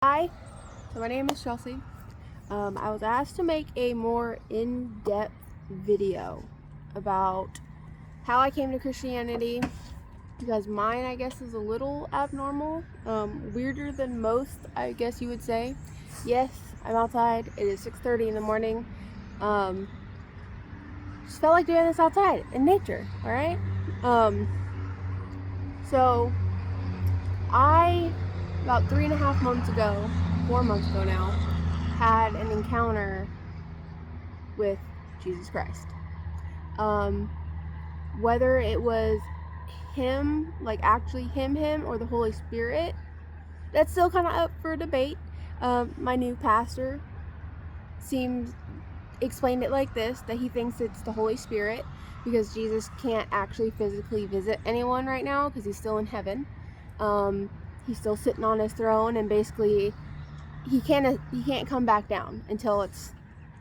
Hi, so my name is Chelsea. I was asked to make a more in-depth video about how I came to Christianity because mine, I guess, is a little abnormal, weirder than most, I guess you would say. Yes, I'm outside. It is 6:30 in the morning. Just felt like doing this outside in nature, all right? So I, about 3.5 months ago, 4 months ago now, had an encounter with Jesus Christ. Whether it was him, like actually him, or the Holy Spirit, that's still kind of up for debate. My new pastor explained it like this, that he thinks it's the Holy Spirit because Jesus can't actually physically visit anyone right now because he's still in heaven. He's still sitting on his throne, and basically he can't come back down until it's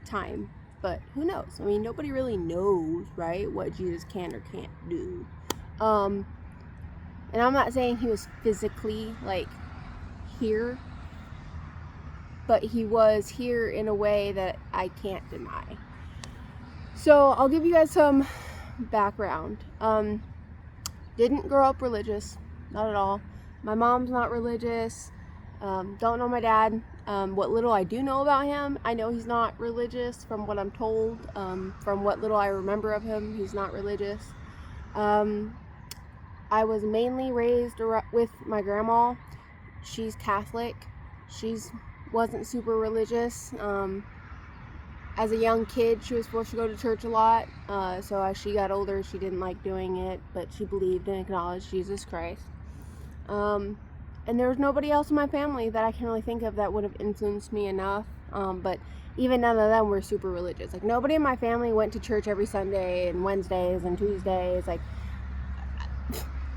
time. But who knows? I mean, nobody really knows, right, what Jesus can or can't do. And I'm not saying he was physically like here, but he was here in a way that I can't deny. So I'll give you guys some background. Didn't grow up religious, not at all. My mom's not religious. Don't know my dad. What little I do know about him, I know he's not religious from what I'm told. From what little I remember of him, he's not religious. I was mainly raised with my grandma. She's Catholic. She wasn't super religious. As a young kid, she was forced to go to church a lot. So as she got older, she didn't like doing it, but she believed and acknowledged Jesus Christ. And there was nobody else in my family that I can really think of that would have influenced me enough. But even none of them were super religious. Like, nobody in my family went to church every Sunday and Wednesdays and Tuesdays. Like,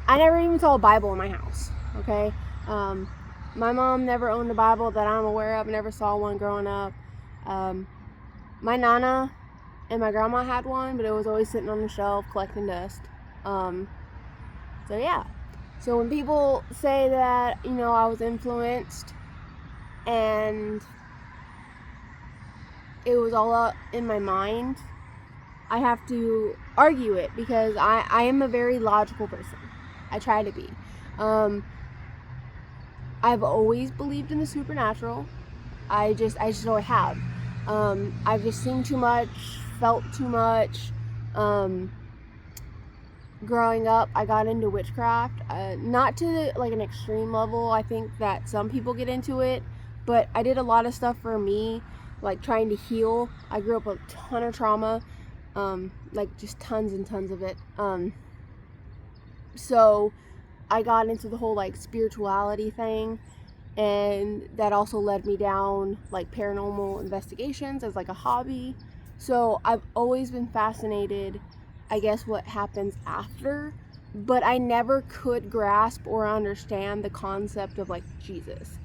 I never even saw a Bible in my house, okay? My mom never owned a Bible that I'm aware of. Never saw one growing up. My Nana and my grandma had one, but it was always sitting on the shelf collecting dust. So yeah. So when people say that, I was influenced and it was all up in my mind, I have to argue it because I am a very logical person. I try to be. I've always believed in the supernatural. I just know I have. I've just seen too much, felt too much. Growing up, I got into witchcraft, not to like an extreme level. I think that some people get into it, but I did a lot of stuff for me, like trying to heal. I grew up with a ton of trauma, like just tons and tons of it. So I got into the whole like spirituality thing, and that also led me down like paranormal investigations as like a hobby. So I've always been fascinated, I guess, what happens after, but I never could grasp or understand the concept of like Jesus.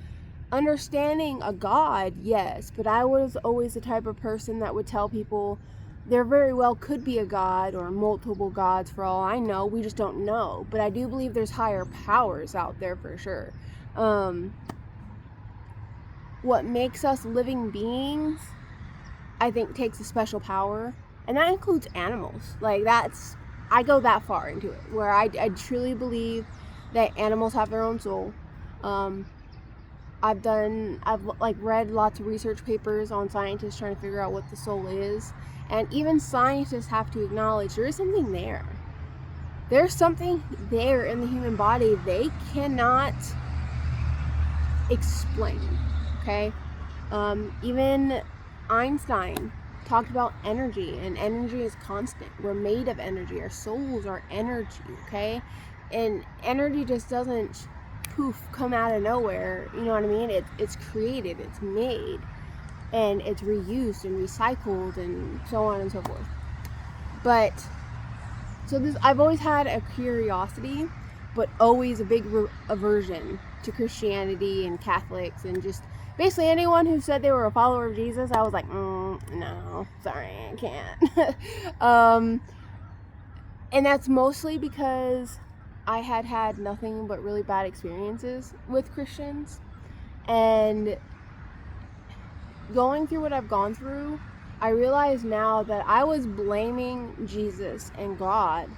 Understanding a God, yes, but I was always the type of person that would tell people there very well could be a God or multiple gods for all I know. We just don't know. But I do believe there's higher powers out there for sure. What makes us living beings, I think, takes a special power, and that includes animals. Like, I go that far into it, where I truly believe that animals have their own soul. I've like read lots of research papers on scientists trying to figure out what the soul is, and even scientists have to acknowledge there is something there. There's something there in the human body they cannot explain. Okay, even Einstein talked about energy, and energy is constant. We're made of energy. Our souls are energy, okay? And energy just doesn't poof come out of nowhere. You know what I mean? It's created, it's made, and it's reused and recycled and so on and so forth. But I've always had a curiosity, but always a big aversion to Christianity and Catholics, and just basically anyone who said they were a follower of Jesus, I was like, no, sorry, I can't. And that's mostly because I had nothing but really bad experiences with Christians, And going through what I've gone through, I realize now that I was blaming Jesus and God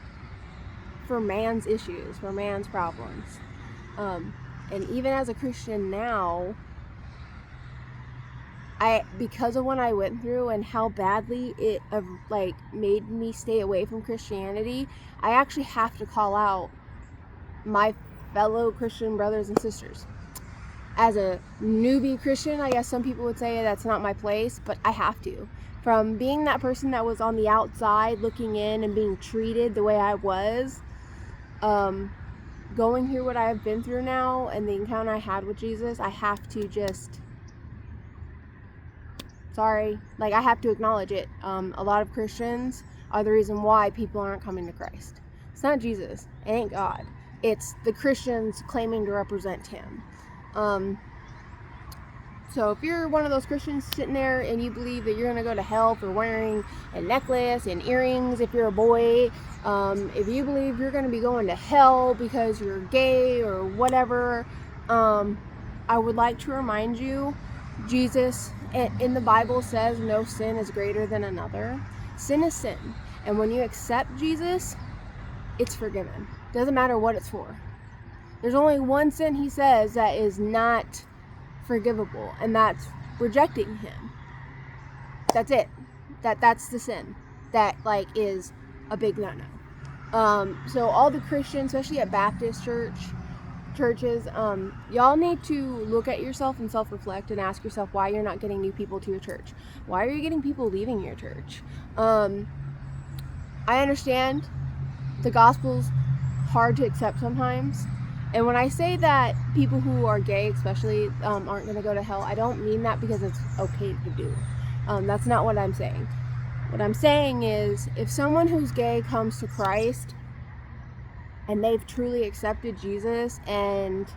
for man's issues, for man's problems. And even as a Christian now, because of what I went through and how badly it made me stay away from Christianity, I actually have to call out my fellow Christian brothers and sisters. As a newbie Christian, I guess some people would say that's not my place, but I have to. From being that person that was on the outside looking in and being treated the way I was, going through what I've been through now and the encounter I had with Jesus, I have to just, I have to acknowledge it. A lot of Christians are the reason why people aren't coming to Christ. It's not Jesus. It ain't God. It's the Christians claiming to represent him. So if you're one of those Christians sitting there and you believe that you're going to go to hell for wearing a necklace and earrings if you're a boy, if you believe you're going to be going to hell because you're gay or whatever, I would like to remind you, Jesus in the Bible says no sin is greater than another. Sin is sin. And when you accept Jesus, it's forgiven. Doesn't matter what it's for. There's only one sin, he says, that is not forgivable, and that's rejecting him. That's it. That's the sin that is a big no-no. So all the Christians, especially at Baptist churches, y'all need to look at yourself and self-reflect and ask yourself why you're not getting new people to your church. Why are you getting people leaving your church? I understand the gospel's hard to accept sometimes. And when I say that people who are gay especially aren't going to go to hell, I don't mean that because it's okay to do. That's not what I'm saying. What I'm saying is, if someone who's gay comes to Christ and they've truly accepted Jesus and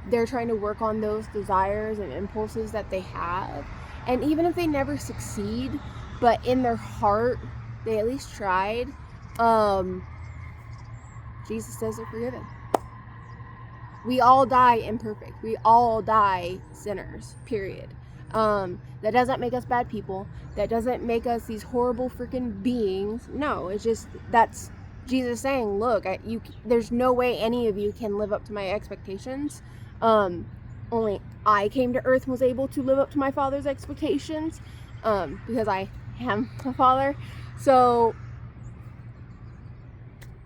they're trying to work on those desires and impulses that they have, and even if they never succeed, but in their heart they at least tried, Jesus says they're forgiven. We all die imperfect. We all die sinners, period. That doesn't make us bad people. That doesn't make us these horrible freaking beings. No, it's just, that's Jesus saying, look, there's no way any of you can live up to my expectations. Only I came to earth and was able to live up to my Father's expectations, because I am a father. So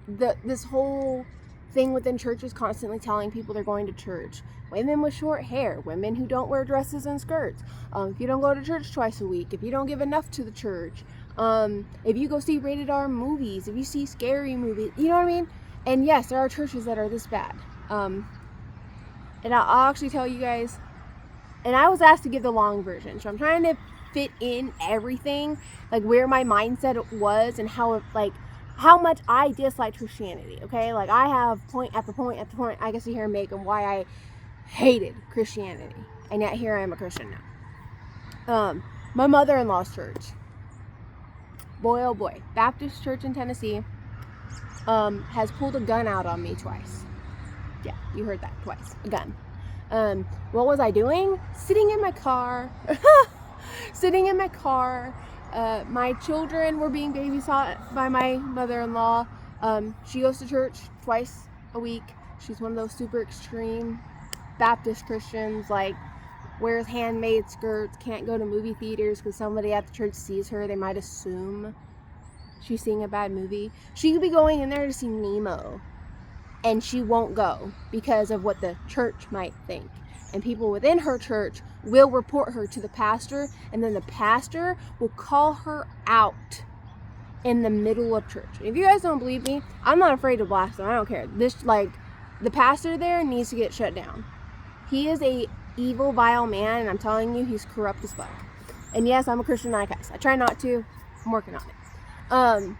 this whole thing within churches constantly telling people they're going to church. Women with short hair, women who don't wear dresses and skirts, if you don't go to church twice a week, if you don't give enough to the church, if you go see rated R movies, if you see scary movies, you know what I mean? And yes, there are churches that are this bad. And I'll actually tell you guys, and I was asked to give the long version, so I'm trying to fit in everything, where my mindset was and how much I dislike Christianity, okay? I have point after point after point I get to hear make on why I hated Christianity. And yet here I am a Christian now. My mother-in-law's church. Boy, oh boy. Baptist church in Tennessee has pulled a gun out on me twice. Yeah, you heard that, twice. A gun. What was I doing? Sitting in my car. My children were being babysat by my mother-in-law. She goes to church twice a week. She's one of those super extreme Baptist Christians, wears handmade skirts, can't go to movie theaters because somebody at the church sees her. They might assume she's seeing a bad movie. She could be going in there to see Nemo, and she won't go because of what the church might think. And people within her church will report her to the pastor, and then the pastor will call her out in the middle of church. If you guys don't believe me, I'm not afraid to blast them. I don't care. The pastor there needs to get shut down. He is a evil, vile man, and I'm telling you, he's corrupt as fuck. And yes, I'm a Christian, I cuss. I try not to. I'm working on it.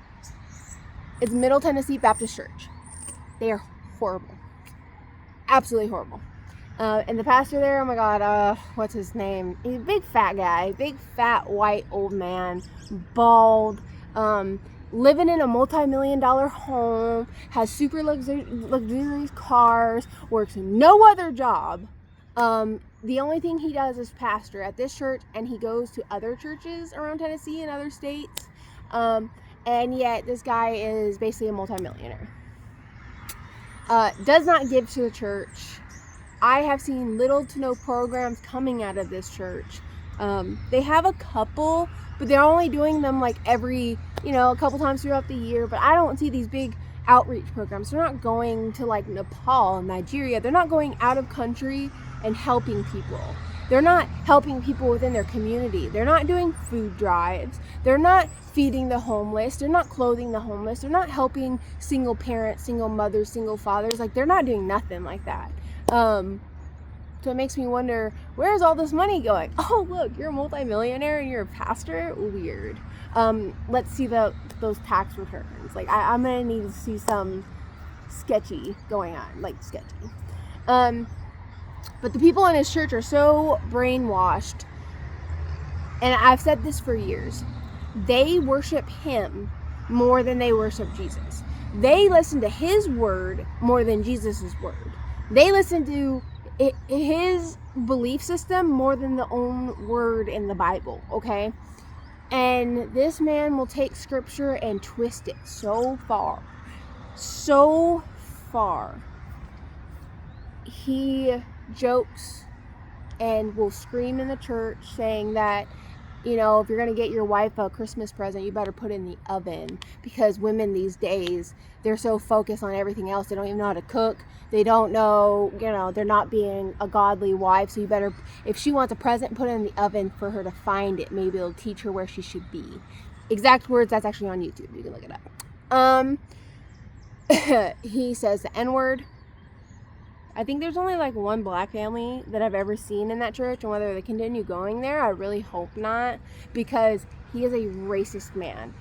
It's Middle Tennessee Baptist Church. They are horrible. Absolutely horrible. And the pastor there, oh my God, what's his name? He's a big fat guy, big fat white old man, bald, living in a multi-million-dollar home, has super luxurious cars, works no other job, the only thing he does is pastor at this church, and he goes to other churches around Tennessee and other states. And yet this guy is basically a multimillionaire. Does not give to the church. I have seen little to no programs coming out of this church. They have a couple, but they're only doing them like every, a couple times throughout the year. But I don't see these big outreach programs. They're not going to like Nepal and Nigeria. They're not going out of country and helping people. They're not helping people within their community. They're not doing food drives. They're not feeding the homeless. They're not clothing the homeless. They're not helping single parents, single mothers, single fathers. Like, they're not doing nothing like that. So it makes me wonder, where's all this money going? Oh, look, you're a multimillionaire and you're a pastor? Weird. Let's see those tax returns. Like, I'm gonna need to see some sketchy going on, like sketchy. But the people in his church are so brainwashed, and I've said this for years. They worship him more than they worship Jesus. They listen to his word more than Jesus's word. They listen to his belief system more than the own word in the Bible, okay? And this man will take scripture and twist it so far. He jokes and will scream in the church saying that, if you're going to get your wife a Christmas present, you better put it in the oven, because women these days, they're so focused on everything else. They don't even know how to cook. They don't know, they're not being a godly wife. So you better, if she wants a present, put it in the oven for her to find it. Maybe it'll teach her where she should be. Exact words, that's actually on YouTube. You can look it up. He says the N-word. I think there's only like one black family that I've ever seen in that church, and whether they continue going there, I really hope not, because he is a racist man.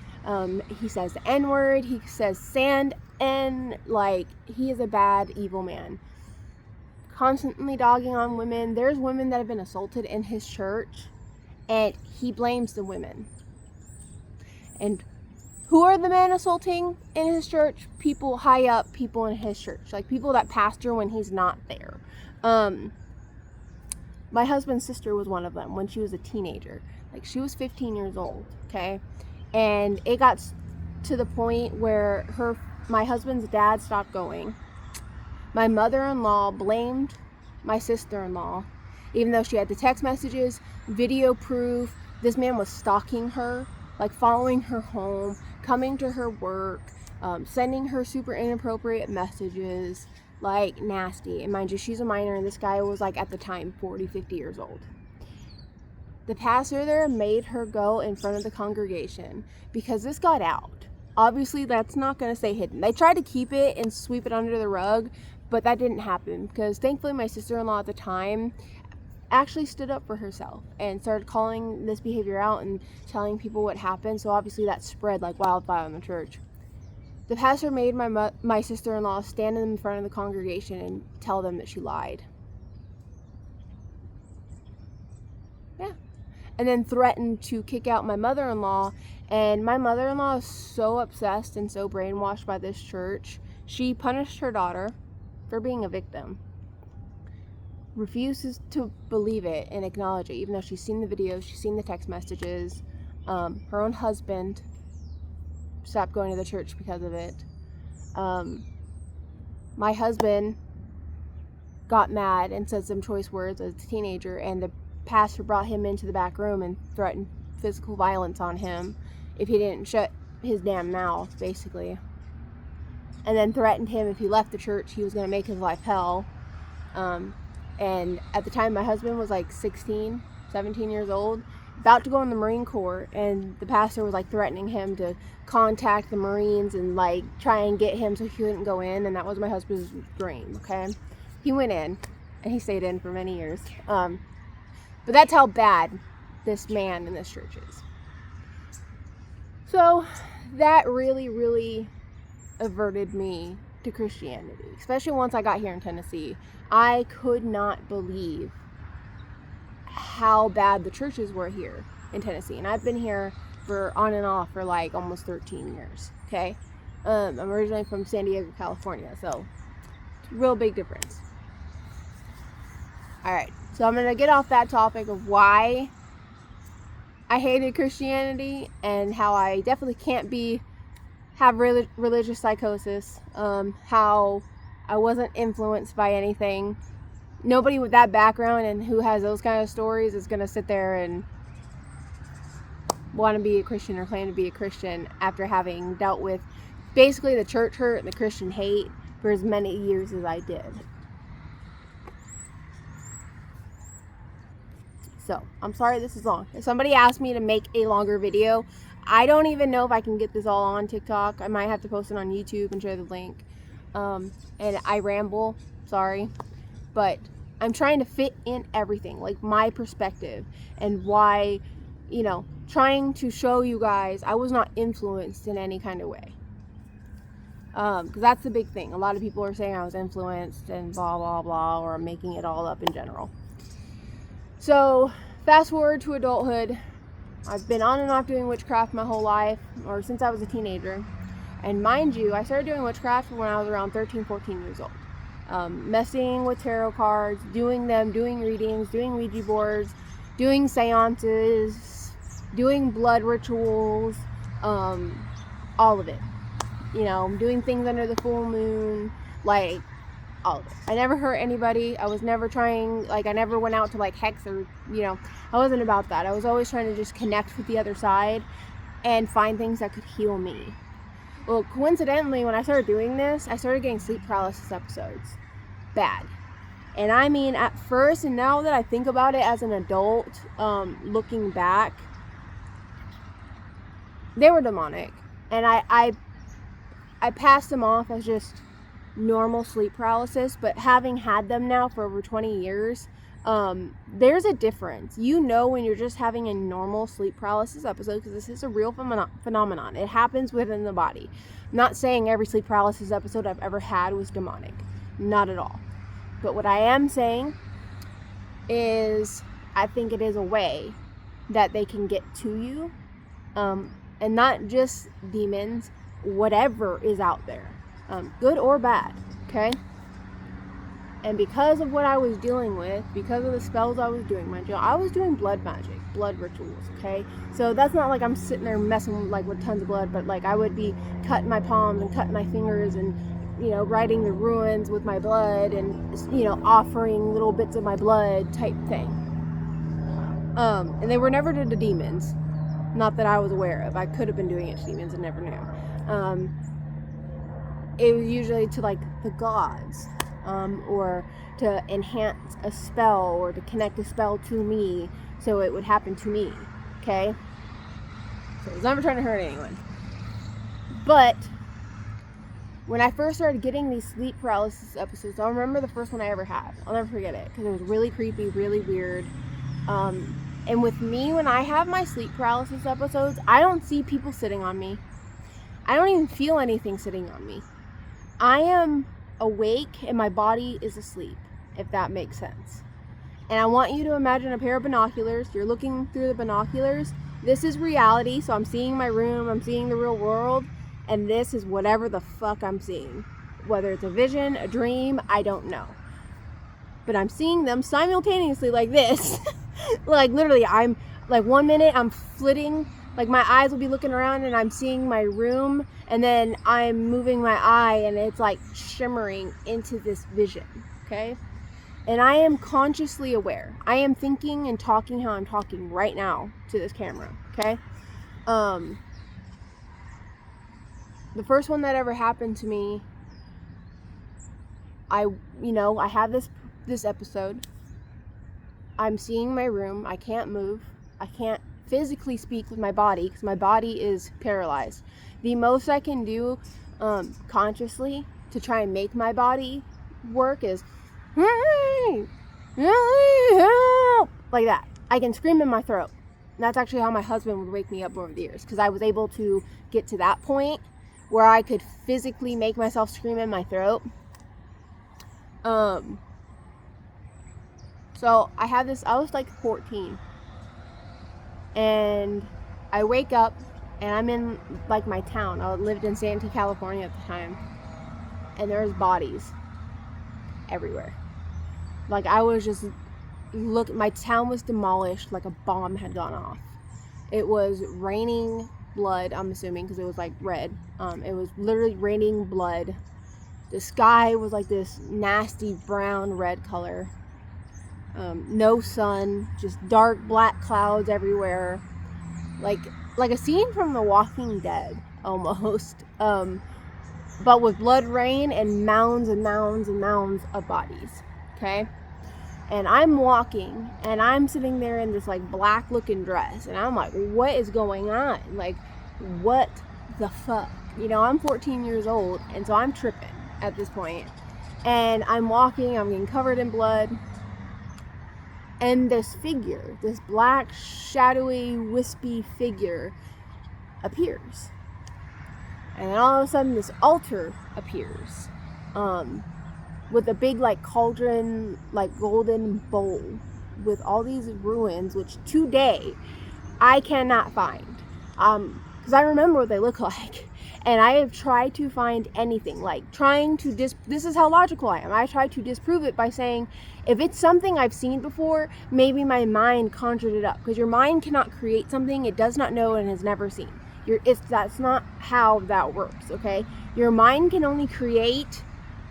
He says the N-word, he says sand, and like, he is a bad, evil man. Constantly dogging on women. There's women that have been assaulted in his church, and he blames the women. And who are the men assaulting in his church? People high up, people in his church. Like, people that pastor when he's not there. My husband's sister was one of them when she was a teenager. Like, she was 15 years old, okay? And it got to the point where my husband's dad stopped going. My mother-in-law blamed my sister-in-law, even though she had the text messages, video proof. This man was stalking her, like following her home, coming to her work, sending her super inappropriate messages, like nasty. And mind you, she's a minor, and this guy was like, at the time, 40, 50 years old. The pastor there made her go in front of the congregation because this got out. Obviously, that's not going to stay hidden. They tried to keep it and sweep it under the rug, but that didn't happen, because thankfully my sister-in-law at the time actually stood up for herself and started calling this behavior out and telling people what happened. So obviously that spread like wildfire in the church. The pastor made my sister-in-law stand in front of the congregation and tell them that she lied. Yeah. And then threatened to kick out my mother-in-law. And my mother-in-law is so obsessed and so brainwashed by this church, she punished her daughter for being a victim. Refuses to believe it and acknowledge it, even though she's seen the videos, she's seen the text messages. Her own husband stopped going to the church because of it. My husband got mad and said some choice words as a teenager, and the pastor brought him into the back room and threatened physical violence on him if he didn't shut his damn mouth, basically. And then threatened him if he left the church, he was going to make his life hell. And at the time, my husband was like 16, 17 years old, about to go in the Marine Corps, and the pastor was like threatening him to contact the Marines and like try and get him so he couldn't go in, and that was my husband's dream, okay? He went in, and he stayed in for many years. But that's how bad this man in this church is. So that really, really averted me to Christianity, especially once I got here in Tennessee. I could not believe how bad the churches were here in Tennessee, and I've been here for on and off for like almost 13 years, okay? I'm originally from San Diego, California, so real big difference. Alright, So I'm going to get off that topic of why I hated Christianity and how I definitely can't have religious psychosis, how I wasn't influenced by anything. Nobody with that background and who has those kind of stories is going to sit there and want to be a Christian or claim to be a Christian after having dealt with basically the church hurt and the Christian hate for as many years as I did. So, I'm sorry this is long. If somebody asked me to make a longer video, I don't even know if I can get this all on TikTok. I might have to post it on YouTube and share the link. And I ramble, sorry. But I'm trying to fit in everything, like my perspective and why, trying to show you guys I was not influenced in any kind of way. Because that's the big thing. A lot of people are saying I was influenced and blah, blah, blah, or I'm making it all up in general. So, fast forward to adulthood. I've been on and off doing witchcraft my whole life, or since I was a teenager. And mind you, I started doing witchcraft when I was around 13, 14 years old. Messing with tarot cards, doing readings, doing Ouija boards, doing seances, doing blood rituals, all of it. Doing things under the full moon, like all of it. I never hurt anybody. I was never trying, I never went out to hex or, I wasn't about that. I was always trying to just connect with the other side and find things that could heal me. Well, coincidentally, when I started doing this, I started getting sleep paralysis episodes. Bad. And I mean, at first, and now that I think about it as an adult, looking back, they were demonic. And I passed them off as just normal sleep paralysis, but having had them now for over 20 years, there's a difference. When you're just having a normal sleep paralysis episode, because this is a real phenomenon. It happens within the body. I'm not saying every sleep paralysis episode I've ever had was demonic. Not at all. But what I am saying is I think it is a way that they can get to you, and not just demons, whatever is out there, good or bad, okay? And because of what I was dealing with, because of the spells I was doing, mind you, I was doing blood magic, blood rituals, okay? So that's not like I'm sitting there messing with tons of blood, but I would be cutting my palms and cutting my fingers and, writing the runes with my blood and, offering little bits of my blood type thing. And they were never to the demons. Not that I was aware of. I could have been doing it to demons and never knew. It was usually to the gods, or to enhance a spell or to connect a spell to me so it would happen to me, okay? So I was never trying to hurt anyone. But when I first started getting these sleep paralysis episodes, I remember the first one I ever had. I'll never forget it because it was really creepy, really weird. And with me, when I have my sleep paralysis episodes, I don't see people sitting on me. I don't even feel anything sitting on me. I am awake and my body is asleep, if that makes sense. And I want you to imagine a pair of binoculars. You're looking through the binoculars. This is reality, so I'm seeing my room, I'm seeing the real world, and this is whatever the fuck I'm seeing. Whether it's a vision, a dream, I don't know. But I'm seeing them simultaneously like this. Literally, I'm 1 minute I'm flitting, my eyes will be looking around and I'm seeing my room, and then I'm moving my eye and it's shimmering into this vision, okay? And I am consciously aware. I am thinking and talking how I'm talking right now to this camera, okay? The first one that ever happened to me, I had this episode. I'm seeing my room. I can't move. I can't physically speak with my body because my body is paralyzed. The most I can do consciously to try and make my body work is like that. I can scream in my throat. And that's actually how my husband would wake me up over the years, because I was able to get to that point where I could physically make myself scream in my throat. So I had this, I was 14, and I wake up and I'm in my town. I lived in Santee, California at the time, and there's bodies everywhere. I was just my town was demolished like a bomb had gone off. It was raining blood, I'm assuming, because it was like red. It was literally raining blood. The sky was like this nasty brown red color. No sun, just dark black clouds everywhere. Like a scene from The Walking Dead, almost. But with blood rain and mounds and mounds and mounds of bodies. Okay? And I'm walking, and I'm sitting there in this like black looking dress, and I'm like, what is going on? Like, what the fuck? You know, I'm 14 years old, and so I'm tripping at this point. And I'm walking, I'm getting covered in blood, and this figure, this black, shadowy, wispy figure appears. And then all of a sudden this altar appears. With a big like cauldron, like golden bowl with all these ruins, which today I cannot find. Because I remember what they look like. And I have tried to find anything, like trying to this is how logical I am. I try to disprove it by saying, if it's something I've seen before, maybe my mind conjured it up. Because your mind cannot create something it does not know and has never seen. That's not how that works, okay? Your mind can only create,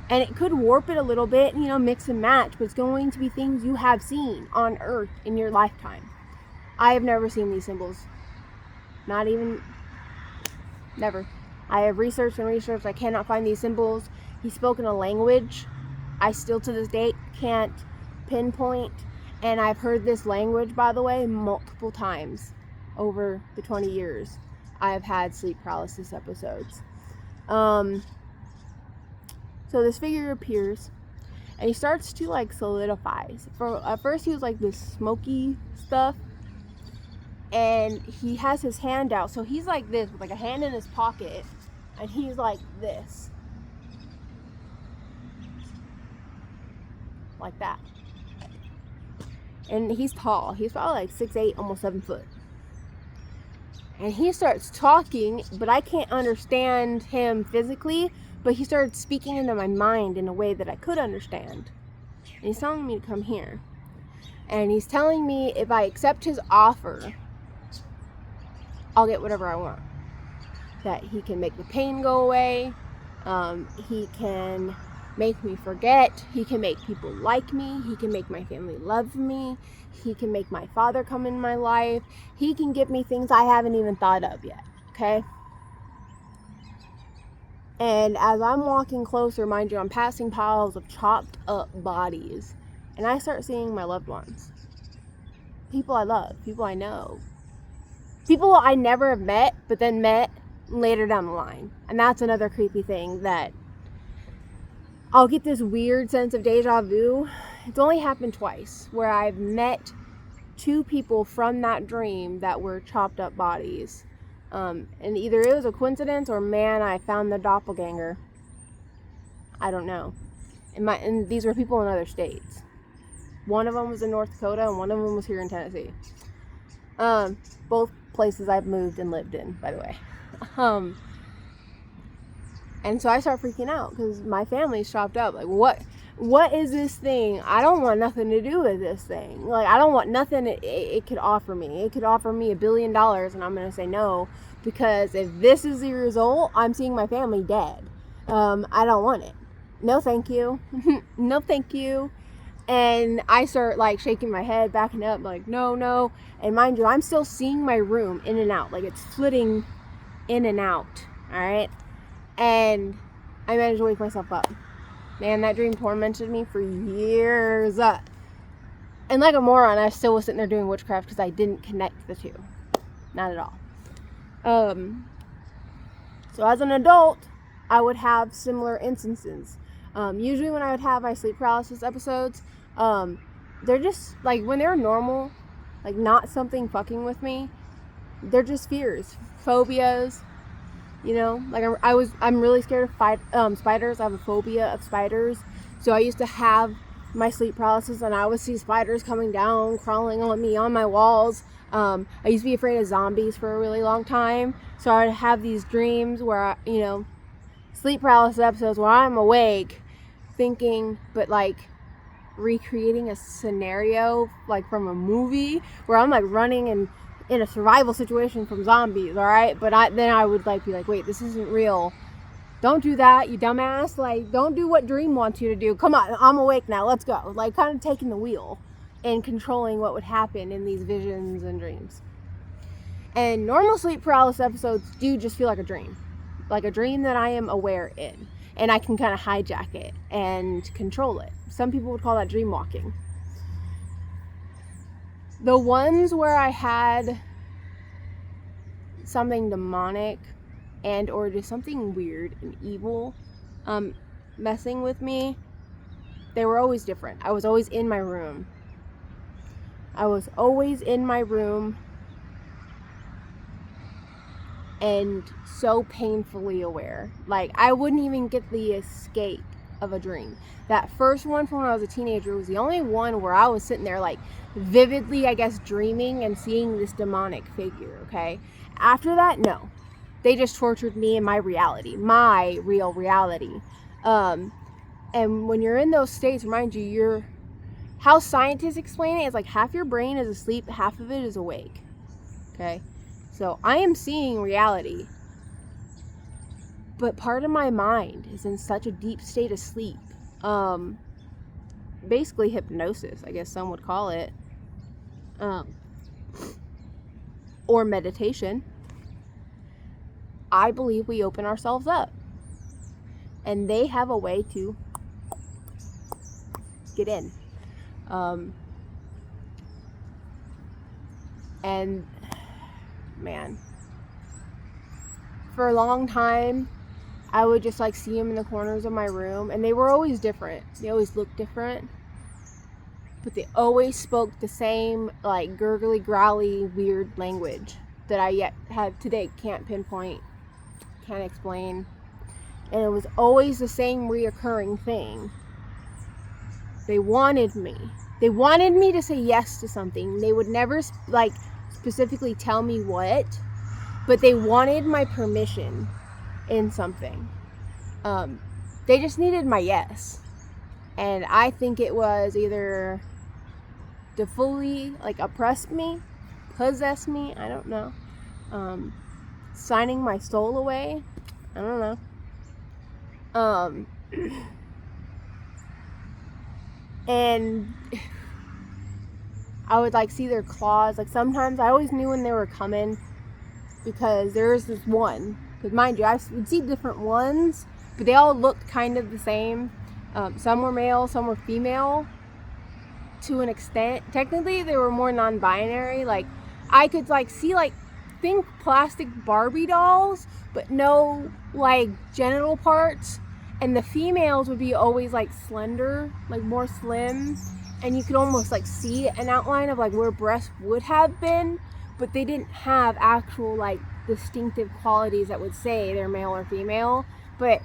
and it could warp it a little bit, you know, mix and match, but it's going to be things you have seen on Earth in your lifetime. I have never seen these symbols. Not even, never. I have researched and researched. I cannot find these symbols. He spoke in a language I still to this date can't pinpoint. And I've heard this language, by the way, multiple times over the 20 years I've had sleep paralysis episodes. So this figure appears, and he starts to like solidify. At first he was like this smoky stuff, and he has his hand out. So he's like this, with like a hand in his pocket, and he's like this. Like that. And he's tall. He's probably like 6'8", almost 7 foot. And he starts talking, but I can't understand him physically, but he started speaking into my mind in a way that I could understand. And he's telling me to come here. And he's telling me if I accept his offer, I'll get whatever I want. That he can make the pain go away. He can make me forget. He can make people like me. He can make my family love me. He can make my father come in my life. He can give me things I haven't even thought of yet. Okay? And as I'm walking closer, mind you, I'm passing piles of chopped up bodies. And I start seeing my loved ones. People I love. People I know. People I never have met, but then met later down the line. And that's another creepy thing, that I'll get this weird sense of deja vu. It's only happened twice, where I've met two people from that dream that were chopped up bodies. And either it was a coincidence, or man, I found the doppelganger. I don't know. And these were people in other states. One of them was in North Dakota, and one of them was here in Tennessee. Both places I've moved and lived in, by the way. And so I start freaking out because my family's chopped up. Like, what is this thing? I don't want nothing to do with this thing. Like, I don't want nothing it could offer me. It could offer me $1 billion, and I'm going to say no, because if this is the result, I'm seeing my family dead. I don't want it. No, thank you. No, thank you. And I start like shaking my head, backing up, like, no. And mind you, I'm still seeing my room in and out. Like, it's flitting in and out. All right. And I managed to wake myself up. Man, that dream tormented me for years. And like a moron, I still was sitting there doing witchcraft because I didn't connect the two. Not at all. So as an adult, I would have similar instances. Usually when I would have my sleep paralysis episodes, they're just, like, when they're normal, like, not something fucking with me, they're just fears, phobias. You know, like I'm really scared of spiders. I have a phobia of spiders. So I used to have my sleep paralysis, and I would see spiders coming down, crawling on me on my walls. I used to be afraid of zombies for a really long time. So I would have these dreams where, sleep paralysis episodes where I'm awake, thinking, but like recreating a scenario like from a movie where I'm like running and in a survival situation from zombies, all right? But then I would like be like, wait, this isn't real. Don't do that, you dumbass. Like, don't do what Dream wants you to do. Come on, I'm awake now. Let's go. Like, kind of taking the wheel and controlling what would happen in these visions and dreams. And normal sleep paralysis episodes do just feel like a dream that I am aware in, and I can kind of hijack it and control it. Some people would call that dream walking. The ones where I had something demonic and or just something weird and evil messing with me, they were always different. I was always in my room. And so painfully aware. Like, I wouldn't even get the escape of a dream. That first one from when I was a teenager was the only one where I was sitting there like vividly, I guess, dreaming and seeing this demonic figure, okay? After that, no. They just tortured me in my reality, my real reality. And when you're in those states, remind you, how scientists explain it is like half your brain is asleep, half of it is awake, okay? So I am seeing reality, but part of my mind is in such a deep state of sleep. Basically hypnosis, I guess some would call it. Or meditation. I believe we open ourselves up. And they have a way to get in. And man, for a long time I would just like see them in the corners of my room, and they were always different. They always looked different, but they always spoke the same like gurgly, growly, weird language that I yet have today can't pinpoint, can't explain. And it was always the same reoccurring thing. They wanted me to say yes to something. They would never like specifically tell me what, but they wanted my permission in something. They just needed my yes. And I think it was either to fully like oppress me, possess me, I don't know. Signing my soul away, I don't know. And I would like see their claws. Like sometimes I always knew when they were coming, because there was this one, because mind you, I would see different ones, but they all looked kind of the same. Some were male, some were female to an extent. Technically they were more non-binary. Like I could like see like think plastic Barbie dolls, but no like genital parts. And the females would be always like slender, like more slim, and you could almost like see an outline of like where breasts would have been, but they didn't have actual like distinctive qualities that would say they're male or female. But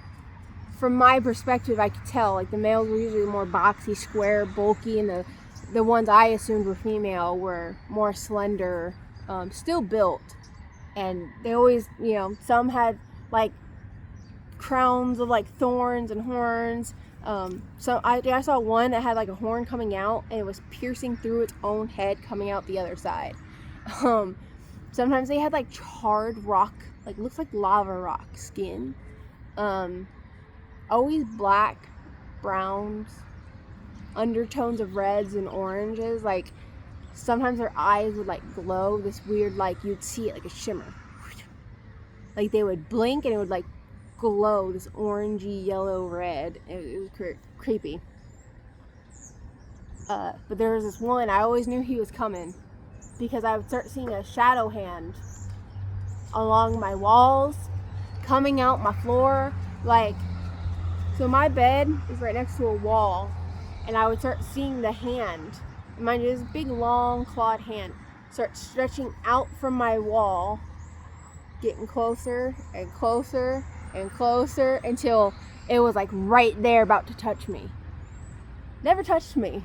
from my perspective, I could tell like the males were usually more boxy, square, bulky, and the ones I assumed were female were more slender, still built. And they always, you know, some had like crowns of like thorns and horns. So I saw one that had like a horn coming out, and it was piercing through its own head, coming out the other side. Sometimes they had like charred rock, like looks like lava rock skin. Always black, browns, undertones of reds and oranges. Like sometimes their eyes would like glow this weird, like you'd see it like a shimmer. Like they would blink and it would like glow this orangey, yellow, red. It was creepy. But there was this one, I always knew he was coming, because I would start seeing a shadow hand along my walls, coming out my floor. Like, so my bed is right next to a wall, and I would start seeing the hand. Mind you, this big, long, clawed hand start stretching out from my wall, getting closer and closer and closer until it was like right there about to touch me. Never touched me,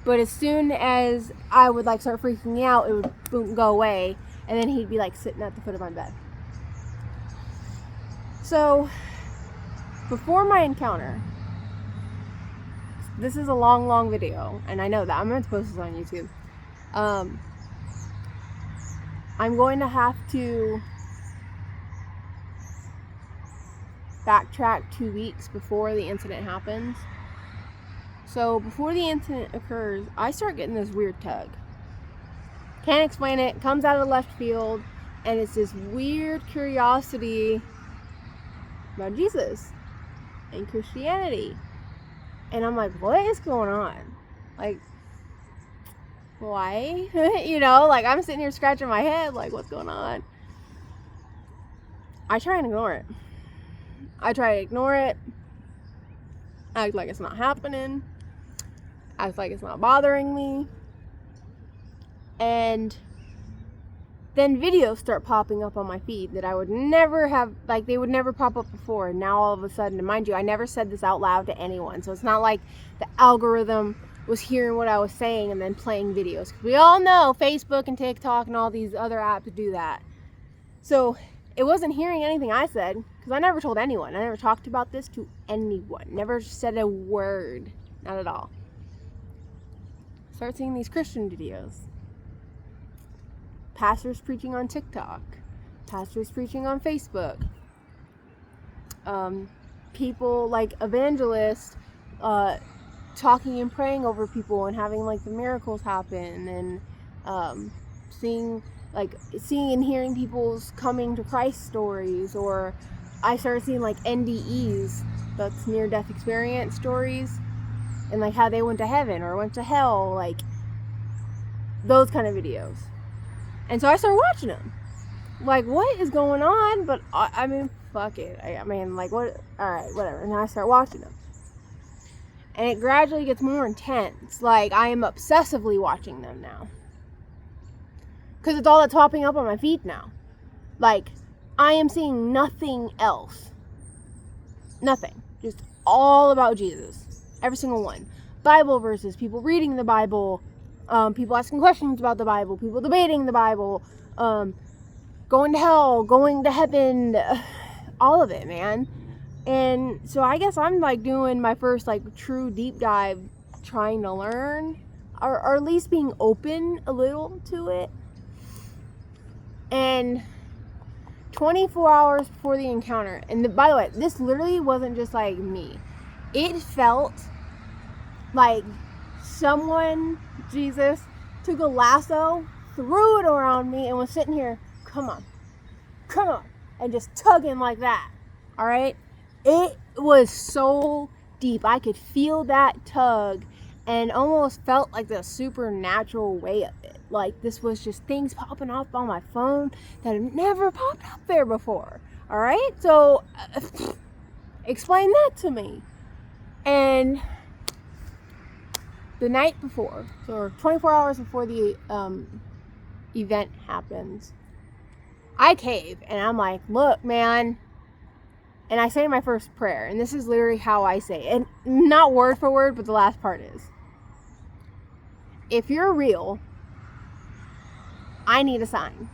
but as soon as I would like start freaking out, it would boom, go away, and then he'd be like sitting at the foot of my bed. So before my encounter, this is a long video, and I know that. I'm going to post this on YouTube. I'm going to have to backtrack 2 weeks before the incident happens. So before the incident occurs, I start getting this weird tug. Can't explain it. Comes out of left field, and it's this weird curiosity about Jesus and Christianity. And I'm like, what is going on? Like, why? You know, like, I'm sitting here scratching my head, like, what's going on? I try and ignore it. Act like it's not happening. Act like it's not bothering me. And then videos start popping up on my feed that I would never have, like, they would never pop up before. And now all of a sudden, and mind you, I never said this out loud to anyone. So it's not like the algorithm was hearing what I was saying and then playing videos. Because we all know Facebook and TikTok and all these other apps do that. So it wasn't hearing anything I said, because I never told anyone. I never talked about this to anyone. Never said a word. Not at all. Start seeing these Christian videos. Pastors preaching on TikTok. Pastors preaching on Facebook. People like evangelists talking and praying over people and having like the miracles happen, and seeing and hearing people's coming to Christ stories. Or I started seeing like NDEs, that's near-death experience stories, and like how they went to heaven or went to hell, like those kind of videos. And so I started watching them. Like, what is going on? But I mean, fuck it. I mean, like, what? Alright, whatever. And I start watching them. And it gradually gets more intense. Like, I am obsessively watching them now. Because it's all that's popping up on my feed now. Like, I am seeing nothing else. Nothing. Just all about Jesus. Every single one. Bible verses, people reading the Bible, people asking questions about the Bible, people debating the Bible, going to hell, going to heaven, all of it, man. And so I guess I'm like doing my first like true deep dive, trying to learn, or at least being open a little to it. And 24 hours before the encounter, and by the way, this literally wasn't just like me. It felt like someone, Jesus, took a lasso, threw it around me, and was sitting here, come on, and just tugging like that. All right? It was so deep. I could feel that tug, and almost felt like the supernatural way of it. Like, this was just things popping up on my phone that had never popped up there before. All right? So, explain that to me. And the night before, or 24 hours before the event happens, I cave, and I'm like, look, man. And I say my first prayer, and this is literally how I say it. And not word for word, but the last part is, if you're real, I need a sign.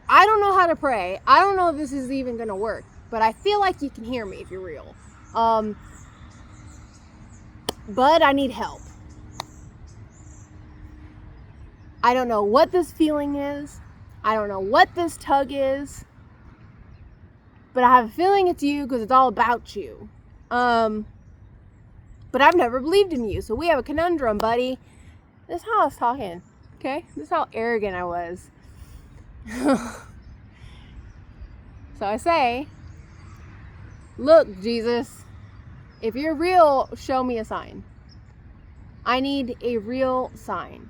I don't know how to pray. I don't know if this is even going to work, but I feel like you can hear me if you're real. But I need help. I don't know what this feeling is. I don't know what this tug is. But I have a feeling it's you because it's all about you. But I've never believed in you. So we have a conundrum, buddy. This is how I was talking. Okay? This is how arrogant I was. So I say, look, Jesus, if you're real, show me a sign. I need a real sign.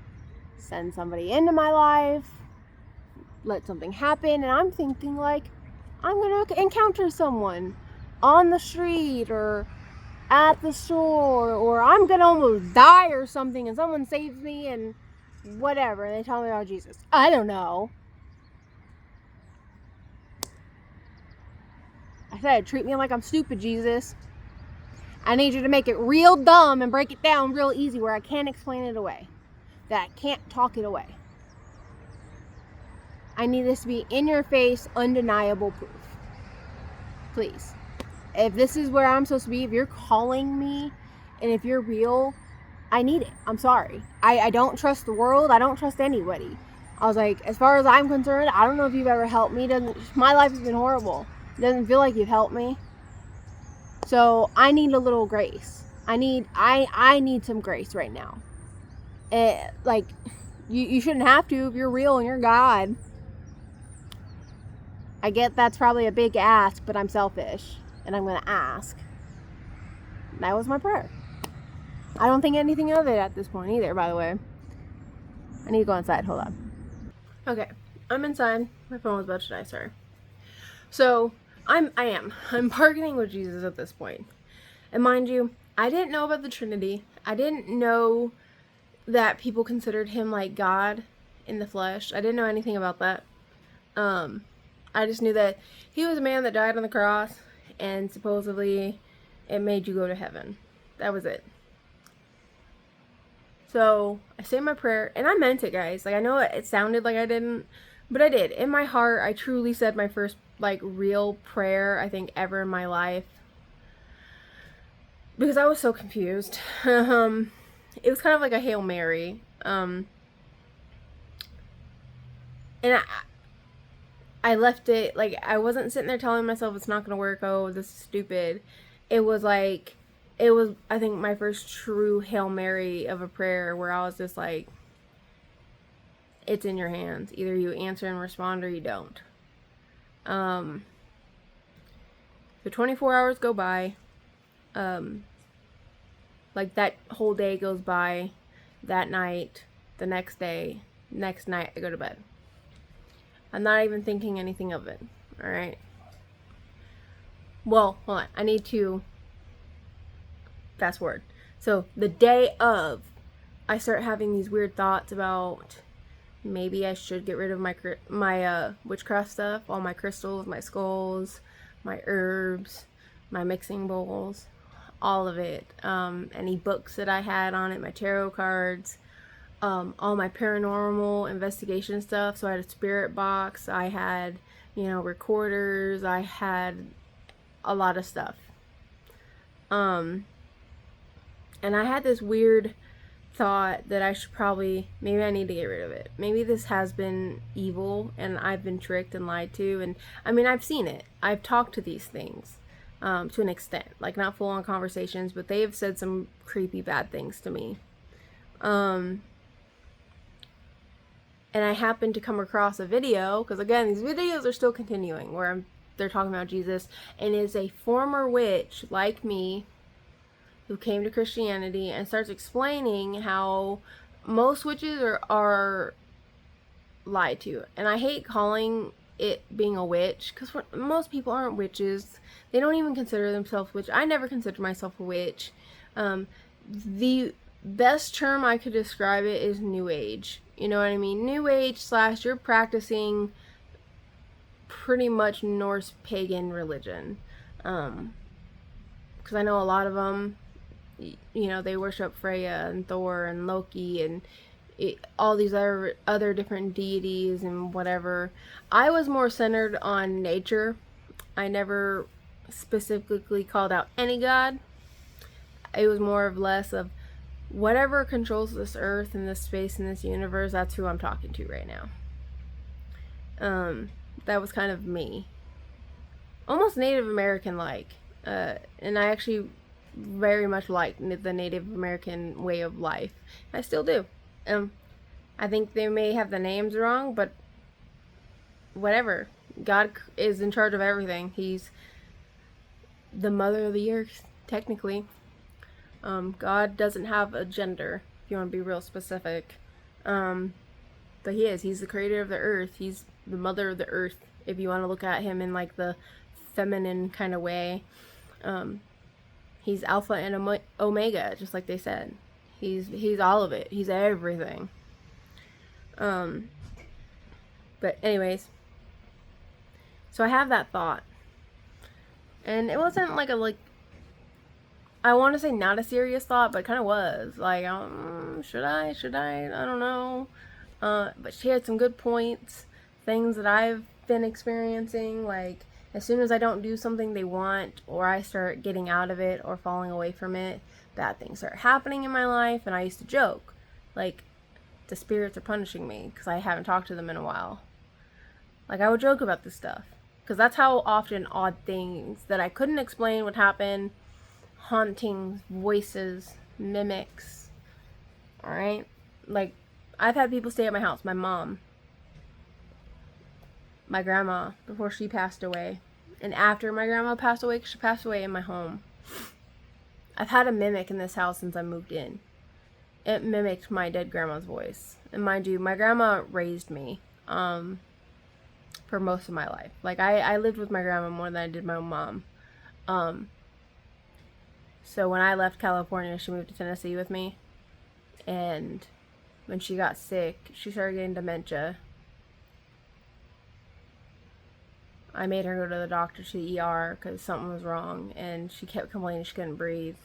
Send somebody into my life. Let something happen. And I'm thinking like, I'm going to encounter someone on the street or at the store, or I'm going to almost die or something and someone saves me and whatever. And they tell me about Jesus. I don't know. I said, treat me like I'm stupid, Jesus. I need you to make it real dumb and break it down real easy where I can't explain it away. That I can't talk it away. I need this to be in your face, undeniable proof. Please. If this is where I'm supposed to be, if you're calling me And if you're real, I need it. I'm sorry. I don't trust the world. I don't trust anybody. I was like, as far as I'm concerned, I don't know if you've ever helped me. My life has been horrible. It doesn't feel like you've helped me. So I need a little grace. I need some grace right now. Like, you shouldn't have to if you're real and you're God. I get that's probably a big ask, but I'm selfish and I'm going to ask. That was my prayer. I don't think anything of it at this point either, by the way. I need to go inside. Hold on. Okay, I'm inside. My phone was about to die, sorry. So, I'm bargaining with Jesus at this point. And mind you, I didn't know about the Trinity. I didn't know that people considered him like God in the flesh. I didn't know anything about that. I just knew that he was a man that died on the cross, and supposedly it made you go to heaven. That was it. So I say my prayer, and I meant it, guys. Like, I know it sounded like I didn't, but I did. In my heart, I truly said my first, like, real prayer, I think, ever in my life. Because I was so confused. It was kind of like a Hail Mary. And I left it, like, I wasn't sitting there telling myself it's not going to work, oh, this is stupid. It was, I think, my first true Hail Mary of a prayer where I was just like, it's in your hands. Either you answer and respond or you don't. So 24 hours go by. Like, that whole day goes by. That night, the next day, next night, I go to bed. I'm not even thinking anything of it. Alright? Well, hold on. I need to fast forward. So, the day of, I start having these weird thoughts about maybe I should get rid of my witchcraft stuff, all my crystals, my skulls, my herbs, my mixing bowls, all of it. Any books that I had on it, my tarot cards, all my paranormal investigation stuff. So I had a spirit box, I had, recorders, I had a lot of stuff. And I had this weird thought that I should maybe I need to get rid of it. Maybe this has been evil and I've been tricked and lied to. And I mean, I've seen it. I've talked to these things to an extent. Like, not full on conversations, but they have said some creepy bad things to me. And I happened to come across a video, because again, these videos are still continuing, where they're talking about Jesus, and is a former witch like me who came to Christianity and starts explaining how most witches are lied to. And I hate calling it being a witch, because most people aren't witches. They don't even consider themselves witch. I never considered myself a witch. The best term I could describe it is New Age. You know what I mean? New Age / you're practicing pretty much Norse pagan religion. Because I know a lot of them, they worship Freya and Thor and Loki and all these other different deities and whatever. I was more centered on nature. I never specifically called out any god. It was more or less of whatever controls this earth and this space and this universe, that's who I'm talking to right now. That was kind of me. Almost Native American-like. And I actually very much like the Native American way of life. I still do. I think they may have the names wrong, but whatever. God is in charge of everything. He's the mother of the earth, technically. God doesn't have a gender, if you want to be real specific. But he is. He's the creator of the earth. He's the mother of the earth, if you want to look at him in like the feminine kind of way. He's Alpha and Omega, just like they said. He's all of it. He's everything. But anyways, so I have that thought, and it wasn't like I want to say not a serious thought, but it kind of was. Like, should I? I don't know. But she had some good points, things that I've been experiencing, like As soon as I don't do something they want, or I start getting out of it or falling away from it, bad things start happening in my life. And I used to joke, like, the spirits are punishing me because I haven't talked to them in a while. Like, I would joke about this stuff because that's how often odd things that I couldn't explain would happen. Hauntings, voices, mimics. Alright? Like, I've had people stay at my house. My mom, my grandma, before she passed away, and after my grandma passed away, because she passed away in my home. I've had a mimic in this house since I moved in. It mimicked my dead grandma's voice. And mind you, my grandma raised me for most of my life. Like, I lived with my grandma more than I did my own mom. So when I left California, she moved to Tennessee with me. And when she got sick, she started getting dementia. I made her go to the doctor, to the ER, because something was wrong. And she kept complaining she couldn't breathe.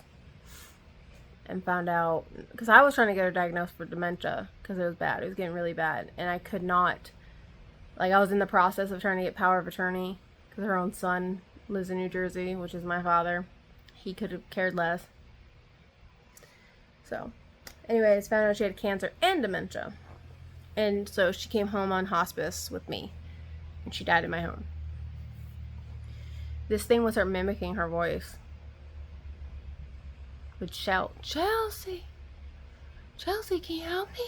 And found out, because I was trying to get her diagnosed for dementia, because it was bad. It was getting really bad. And I could not, like, I was in the process of trying to get power of attorney, because her own son lives in New Jersey, which is my father. He could have cared less. So, anyways, found out she had cancer and dementia. And so she came home on hospice with me. And she died in my home. This thing would start mimicking her voice. Would shout, Chelsea, Chelsea, can you help me?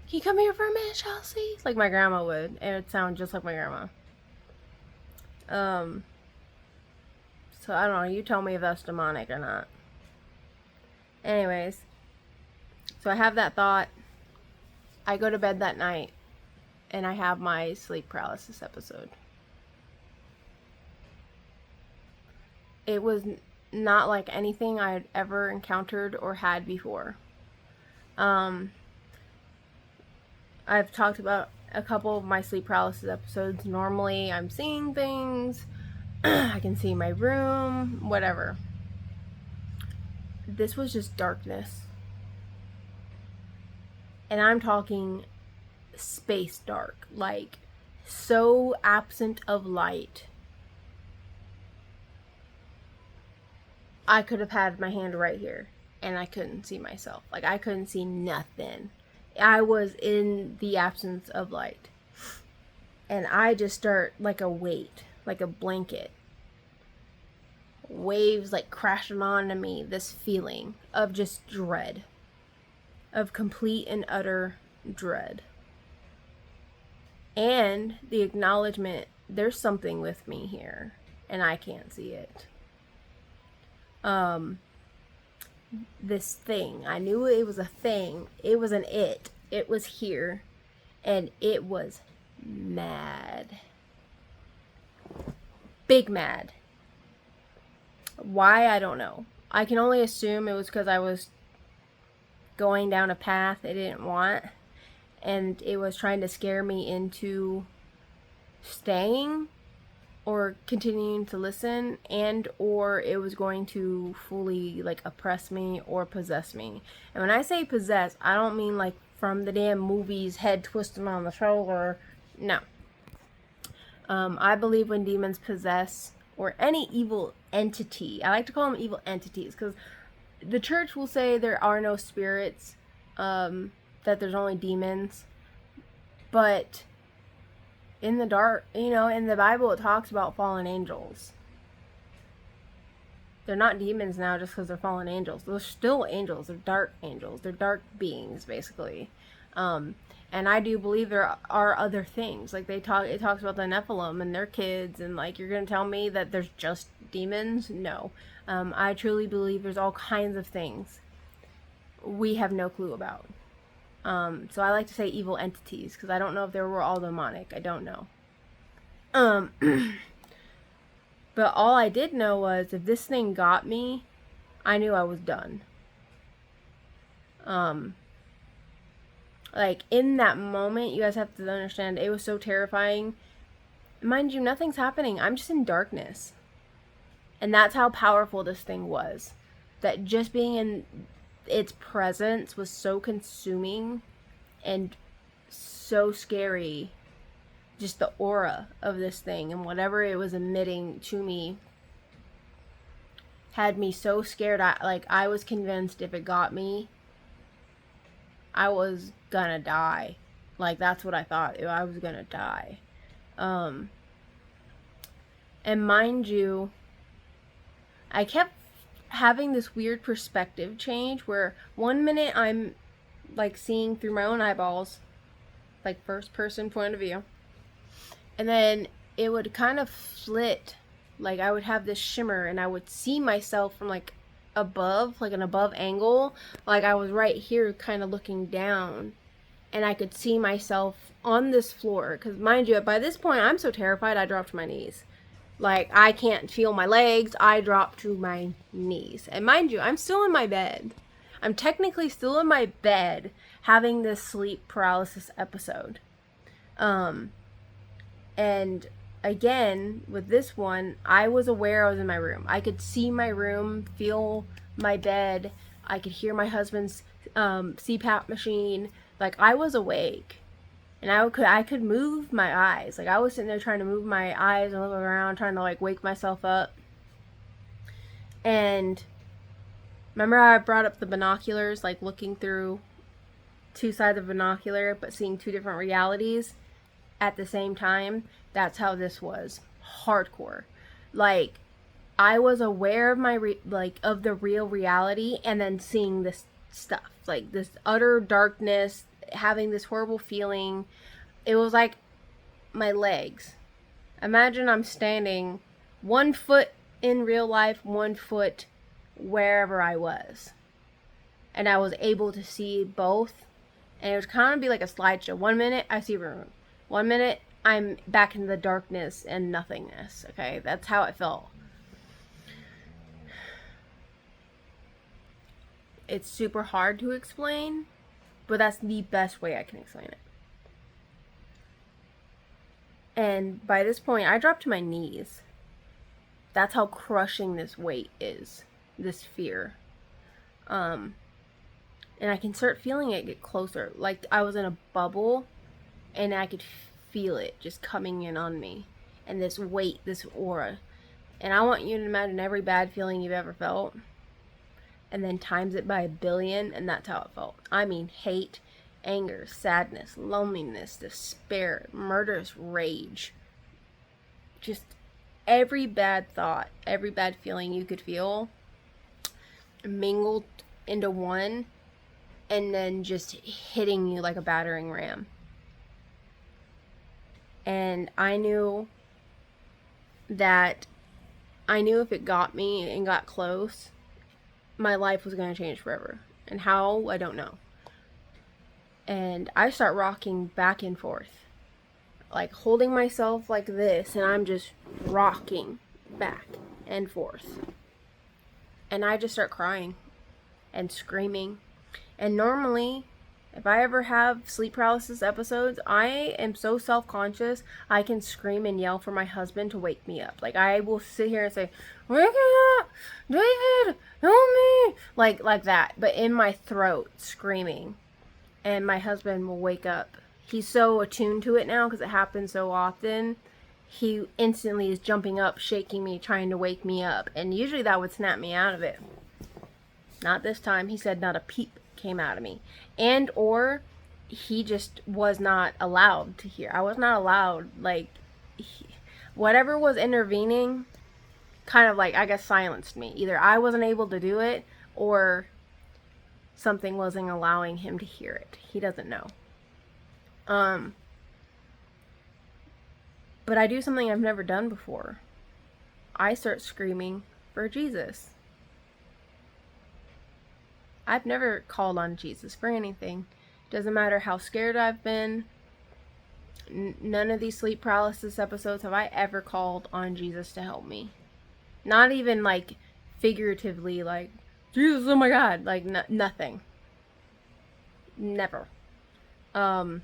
Can you come here for a minute, Chelsea? Like my grandma would, and it would sound just like my grandma. So I don't know, you tell me if that's demonic or not. Anyways, so I have that thought. I go to bed that night, and I have my sleep paralysis episode. It was not like anything I had ever encountered or had before. I've talked about a couple of my sleep paralysis episodes. Normally, I'm seeing things. I can see my room, whatever. This was just darkness. And I'm talking space dark. Like, so absent of light. I could have had my hand right here, and I couldn't see myself. Like, I couldn't see nothing. I was in the absence of light. And I just start like a weight, like a blanket. Waves like crashing onto me, this feeling of just dread. Of complete and utter dread. And the acknowledgement, there's something with me here, and I can't see it. This thing. I knew it was a thing. It was an it. It was here. And it was mad. Big mad. Why? I don't know. I can only assume it was because I was going down a path it didn't want. And it was trying to scare me into staying or continuing to listen, and or it was going to fully like oppress me or possess me. And when I say possess, I don't mean like from the damn movies, head twisting on the shoulder. No. I believe when demons possess, or any evil entity, I like to call them evil entities, because the church will say there are no spirits, that there's only demons, but in the dark, in the Bible it talks about fallen angels. They're not demons now just because they're fallen angels. They're still angels. They're dark angels. They're dark beings, basically. And I do believe there are other things. Like it talks about the Nephilim and their kids, and like you're gonna tell me that there's just demons? No. I truly believe there's all kinds of things we have no clue about. So I like to say evil entities, because I don't know if they were all demonic. I don't know. But all I did know was if this thing got me, I knew I was done. Like, in that moment, you guys have to understand, it was so terrifying. Mind you, nothing's happening. I'm just in darkness. And that's how powerful this thing was. That just being in its presence was so consuming and so scary just the aura of this thing and whatever it was emitting to me had me so scared. I was convinced if it got me, I was gonna die. Like, that's what I thought. I was gonna die. And mind you, I kept having this weird perspective change where one minute I'm like seeing through my own eyeballs, like first person point of view, and then it would kind of flit, like I would have this shimmer and I would see myself from like above, like an above angle, like I was right here kind of looking down, and I could see myself on this floor, because mind you, by this point I'm so terrified I dropped to my knees. Like, I can't feel my legs. I drop to my knees. And mind you, I'm still in my bed. I'm technically still in my bed having this sleep paralysis episode. And again, with this one, I was aware I was in my room. I could see my room, feel my bed. I could hear my husband's CPAP machine. Like, I was awake. And I could move my eyes. Like, I was sitting there trying to move my eyes and look around, trying to, like, wake myself up. And remember how I brought up the binoculars, like, looking through two sides of binocular, but seeing two different realities at the same time? That's how this was. Hardcore. Like, I was aware of my, of the real reality, and then seeing this stuff. Like, this utter darkness, having this horrible feeling. It was like my legs. Imagine I'm standing 1 foot in real life, 1 foot wherever I was. And I was able to see both. And it would kind of be like a slideshow. 1 minute, I see a room. 1 minute, I'm back in the darkness and nothingness. Okay, that's how it felt. It's super hard to explain, but that's the best way I can explain it. And by this point, I dropped to my knees. That's how crushing this weight is. This fear. And I can start feeling it get closer. Like I was in a bubble, and I could feel it just coming in on me. And this weight, this aura. And I want you to imagine every bad feeling you've ever felt, and then times it by 1 billion, and that's how it felt. I mean, hate, anger, sadness, loneliness, despair, murderous rage. Just every bad thought, every bad feeling you could feel mingled into one, and then just hitting you like a battering ram. And I knew if it got me and got close, my life was going to change forever. And how, I don't know. And I start rocking back and forth. Like holding myself like this, and I'm just rocking back and forth. And I just start crying and screaming. And normally, if I ever have sleep paralysis episodes, I am so self-conscious, I can scream and yell for my husband to wake me up. Like, I will sit here and say, "Wake me up! David! Help me!" Like that. But in my throat, screaming. And my husband will wake up. He's so attuned to it now because it happens so often. He instantly is jumping up, shaking me, trying to wake me up. And usually that would snap me out of it. Not this time. He said not a peep came out of me. And or he just was not allowed to hear. I was not allowed. Like, whatever was intervening kind of like, I guess, silenced me. Either I wasn't able to do it, or something wasn't allowing him to hear it. He doesn't know. But I do something I've never done before. I start screaming for Jesus. I've never called on Jesus for anything. Doesn't matter how scared I've been. None of these sleep paralysis episodes have I ever called on Jesus to help me. Not even like figuratively, like, Jesus, oh my God, like nothing. Never. And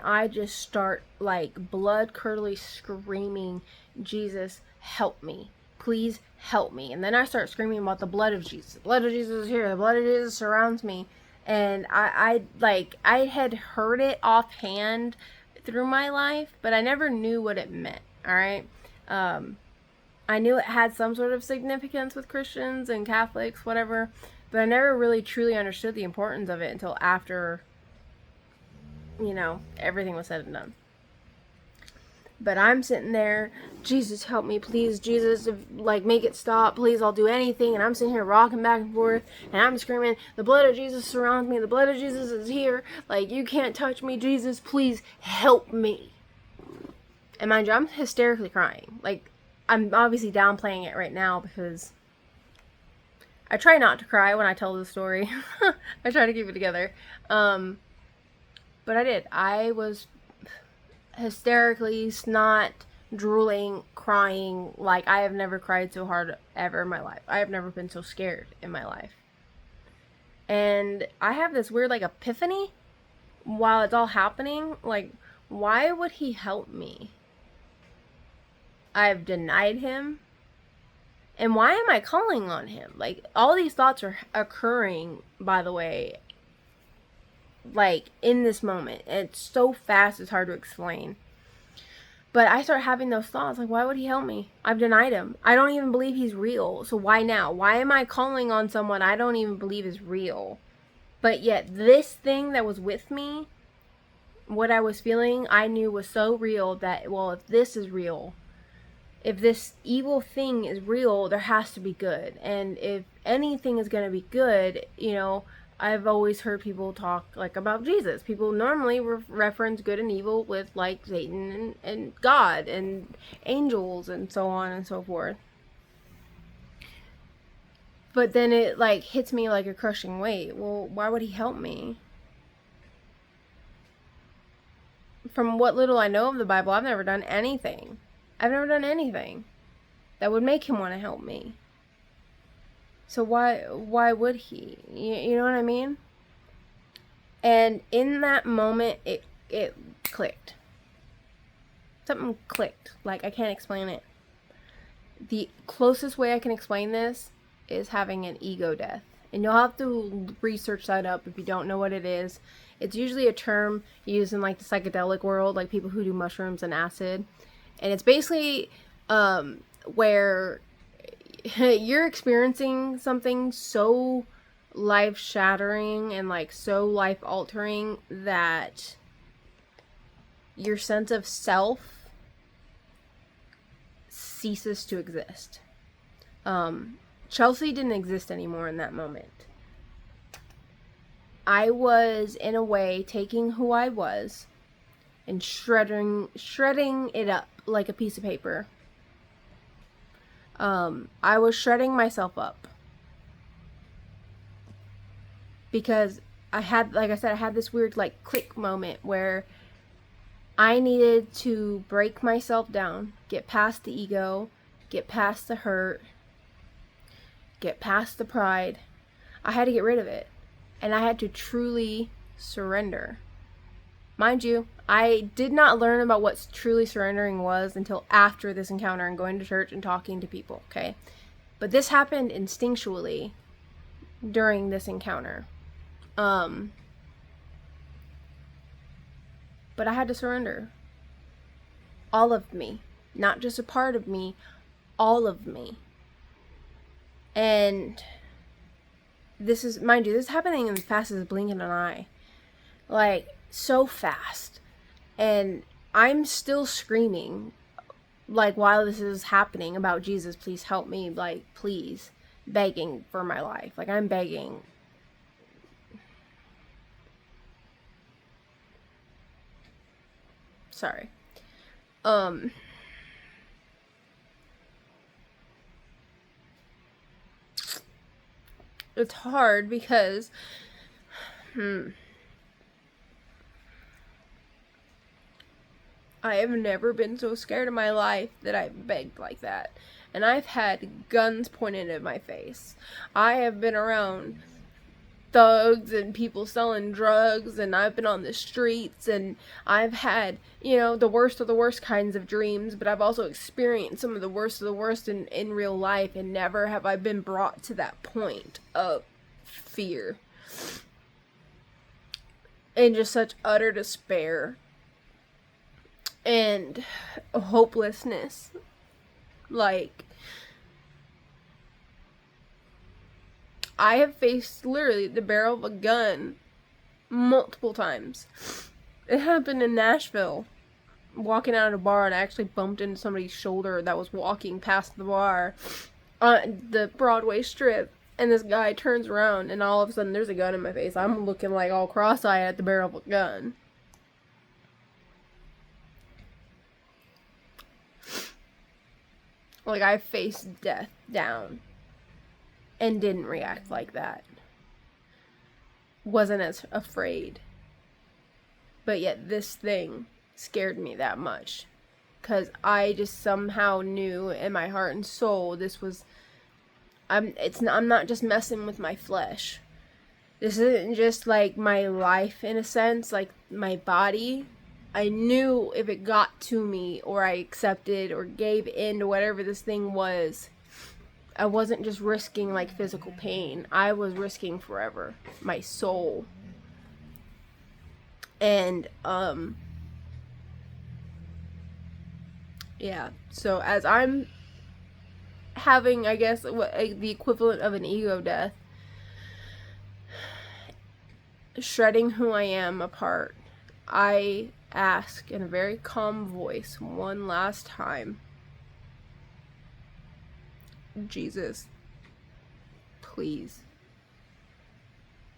I just start like blood-curdling screaming, Jesus, help me. Please help me. And then I start screaming about the blood of Jesus. The blood of Jesus is here. The blood of Jesus surrounds me. And I had heard it offhand through my life, but I never knew what it meant, all right? I knew it had some sort of significance with Christians and Catholics, whatever, but I never really truly understood the importance of it until after, everything was said and done. But I'm sitting there, Jesus, help me, please, Jesus, make it stop, please, I'll do anything. And I'm sitting here rocking back and forth, and I'm screaming, the blood of Jesus surrounds me, the blood of Jesus is here, you can't touch me, Jesus, please, help me. And mind you, I'm hysterically crying. I'm obviously downplaying it right now because I try not to cry when I tell the story. I try to keep it together. But I did. I was hysterically snot, drooling, crying. I have never cried so hard ever in my life. I have never been so scared in my life. And I have this weird epiphany while it's all happening. Why would he help me? I've denied him. And why am I calling on him? All these thoughts are occurring, by the way, in this moment. It's so fast, it's hard to explain. But I start having those thoughts, why would he help me? I've denied him. I don't even believe he's real. So why now? Why am I calling on someone I don't even believe is real? But yet this thing that was with me, what I was feeling, I knew was so real that, if this is real, if this evil thing is real, there has to be good. And if anything is going to be good, I've always heard people talk about Jesus. People normally reference good and evil with Satan and God and angels and so on and so forth. But then it hits me like a crushing weight. Well, why would he help me? From what little I know of the Bible, I've never done anything that would make him want to help me. So why would he? You know what I mean? And in that moment, it clicked. Something clicked. I can't explain it. The closest way I can explain this is having an ego death. And you'll have to research that up if you don't know what it is. It's usually a term used in the psychedelic world, people who do mushrooms and acid. And it's basically where you're experiencing something so life-shattering and so life-altering that your sense of self ceases to exist. Chelsea didn't exist anymore in that moment. I was, in a way, taking who I was and shredding it up like a piece of paper. I was shredding myself up because I had this weird click moment where I needed to break myself down, get past the ego, get past the hurt, get past the pride. I had to get rid of it, and I had to truly surrender. Mind you, I did not learn about what truly surrendering was until after this encounter and going to church and talking to people, okay? But this happened instinctually during this encounter. But I had to surrender. All of me. Not just a part of me, all of me. And this is, mind you, this is happening as fast as blinking an eye. So fast. And I'm still screaming while this is happening about Jesus, please help me, please, begging for my life. I'm begging. Sorry. It's hard because I have never been so scared in my life that I've begged like that. And I've had guns pointed at my face. I have been around thugs and people selling drugs, and I've been on the streets, and I've had, the worst of the worst kinds of dreams, but I've also experienced some of the worst in real life, and never have I been brought to that point of fear. And just such utter despair. and hopelessness. Like, I have faced literally the barrel of a gun multiple times. It happened in Nashville. Walking out of a bar, and I actually bumped into somebody's shoulder that was walking past the bar on the Broadway strip. And this guy turns around, and all of a sudden there's a gun in my face. I'm looking like all cross-eyed at the barrel of a gun. Like, I faced death down and didn't react like that. Wasn't as afraid. But yet this thing scared me that much. Because I just somehow knew in my heart and soul this was... I'm not just messing with my flesh. This isn't just like my life in a sense, like my body. I knew if it got to me or I accepted or gave in to whatever this thing was, I wasn't just risking like physical pain. I was risking forever. My soul. And, yeah. So as I'm having, I guess, the equivalent of an ego death, shredding who I am apart, I ask in a very calm voice one last time, Jesus, please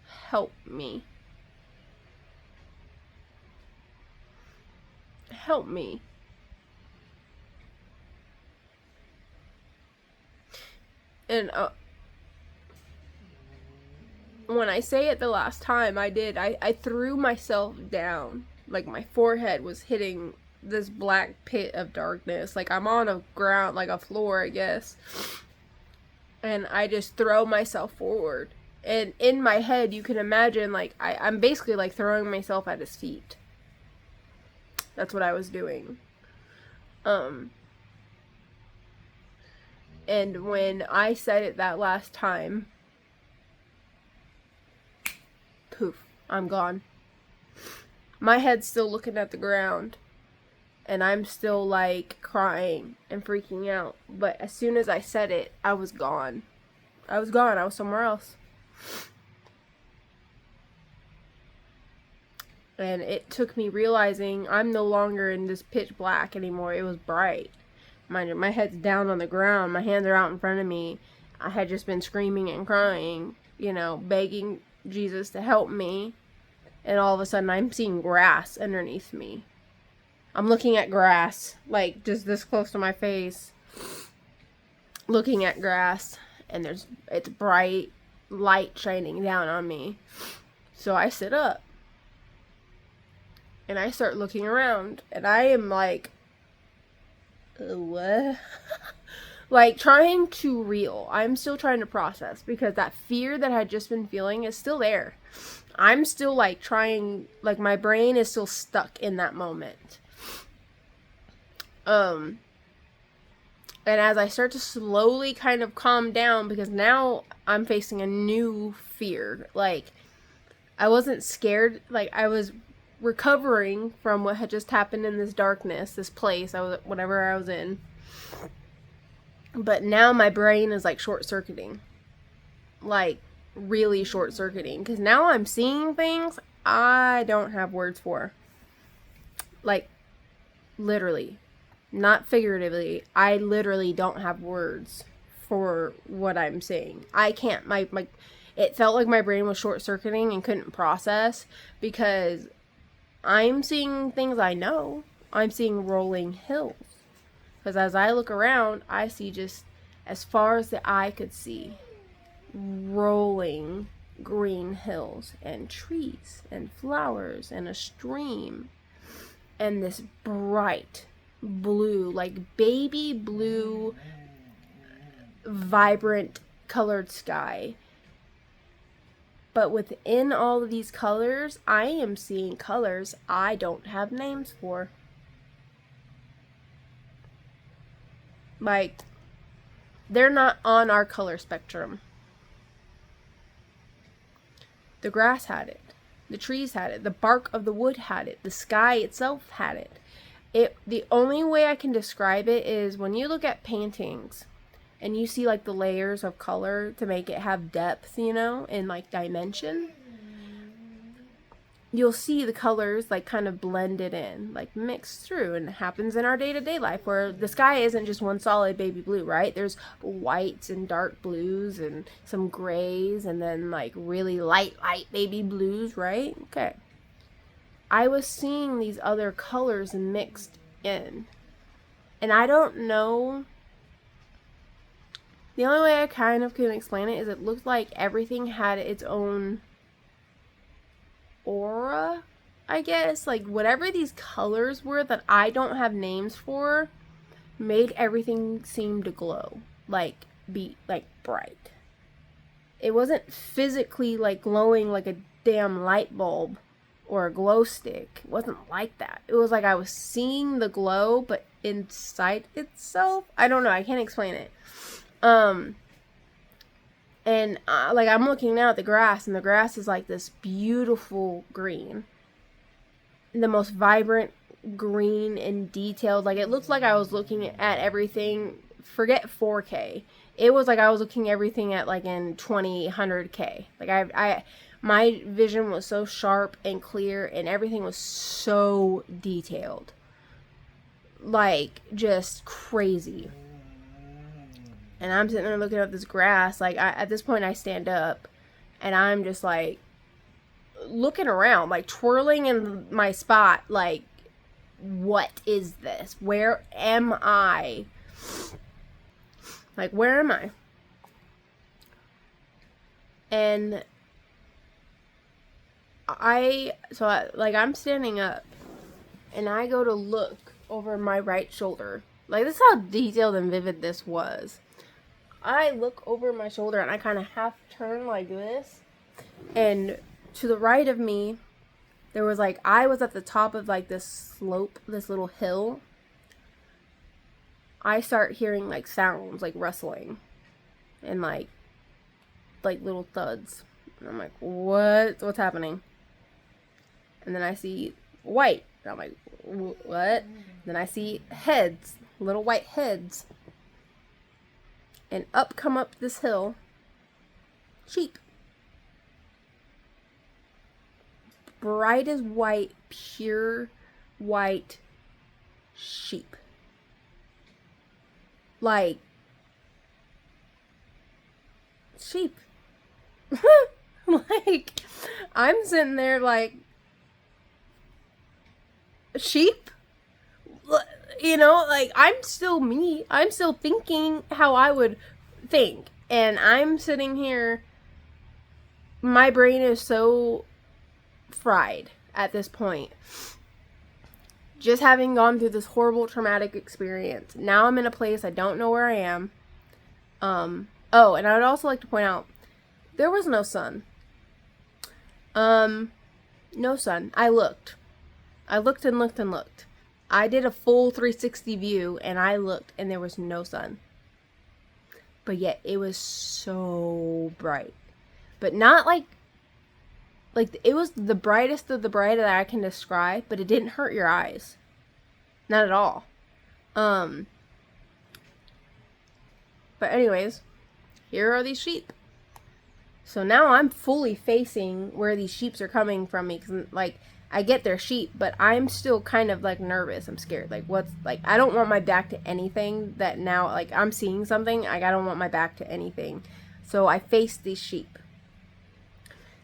help me. Help me. And when I say it the last time, I threw myself down. Like, my forehead was hitting this black pit of darkness. Like, I'm on a ground, like a floor, I guess. And I just throw myself forward. And in my head, you can imagine, like, I'm basically, like, throwing myself at his feet. That's what I was doing. And when I said it that last time, poof, I'm gone. My head's still looking at the ground, and I'm still, like, crying and freaking out. But as soon as I said it, I was gone. I was gone. I was somewhere else. And it took me realizing I'm no longer in this pitch black anymore. It was bright. Mind you, my head's down on the ground. My hands are out in front of me. I had just been screaming and crying, you know, begging Jesus to help me. And all of a sudden, I'm seeing grass underneath me. I'm looking at grass, like, just this close to my face. Looking at grass. And it's bright light shining down on me. So I sit up. And I start looking around. And I am like... what? Like, trying to reel. I'm still trying to process, because that fear that I had just been feeling is still there. I'm still, like, trying, like, my brain is still stuck in that moment. And as I start to slowly kind of calm down, because now I'm facing a new fear. Like, I wasn't scared, like, I was recovering from what had just happened in this darkness, this place, whatever I was in. But now my brain is, like, short-circuiting. Like, really short-circuiting. Because now I'm seeing things I don't have words for. Like, literally. Not figuratively. I literally don't have words for what I'm seeing. I can't. It felt like my brain was short-circuiting and couldn't process, because I'm seeing things I know. I'm seeing rolling hills. Because as I look around, I see just as far as the eye could see, rolling green hills and trees and flowers and a stream. And this bright blue, like baby blue, vibrant colored sky. But within all of these colors, I am seeing colors I don't have names for. Like, they're not on our color spectrum. The grass had it. The trees had it. The bark of the wood had it. The sky itself had it. The only way I can describe it is when you look at paintings and you see like the layers of color to make it have depth, you know, and like dimension, you'll see the colors like kind of blended in, like mixed through, and it happens in our day-to-day life where the sky isn't just one solid baby blue, right? There's whites and dark blues and some grays and then like really light baby blues, right? Okay. I was seeing these other colors mixed in. And I don't know. The only way I kind of can explain it is it looked like everything had its own aura, I guess. Like whatever these colors were that I don't have names for made everything seem to glow. Like be like bright. It wasn't physically like glowing like a damn light bulb or a glow stick. It wasn't like that. It was like I was seeing the glow, but inside itself. I don't know. I can't explain it. And like I'm looking now at the grass, and the grass is like this beautiful green, the most vibrant green and detailed. Like it looked like I was looking at everything. Forget 4K. It was like I was looking at everything at like in 100K. Like my vision was so sharp and clear, and everything was so detailed. Like, just crazy. And I'm sitting there looking at this grass. Like, at this point, I stand up, and I'm just, like, looking around, like, twirling in my spot, like, what is this? Where am I? Like, where am I? And I'm standing up, and I go to look over my right shoulder. Like, this is how detailed and vivid this was. I look over my shoulder, and I kind of half turn like this, and to the right of me, there was like, I was at the top of like this slope, this little hill. I start hearing like sounds, like rustling, and like little thuds. And I'm like, what's happening? And then I see white. And I'm like, what? Then I see heads, little white heads. And come up this hill, sheep. Bright as white, pure white sheep. Like, sheep. Like, I'm sitting there like, sheep? You know, like, I'm still me. I'm still thinking how I would think. And I'm sitting here, my brain is so fried at this point. Just having gone through this horrible traumatic experience. Now I'm in a place I don't know where I am. Oh, and I would also like to point out, there was no sun. No sun. I looked and looked and looked. I did a full 360 view, and I looked, and there was no sun. But yet, it was so bright. But not like, it was the brightest of the bright that I can describe, but it didn't hurt your eyes. Not at all. But anyways, here are these sheep. So now I'm fully facing where these sheeps are coming from me, because, like, I get their sheep, but I'm still kind of, like, nervous. I'm scared. Like, I don't want my back to anything that now, like, I'm seeing something. Like, I don't want my back to anything. So I face these sheep.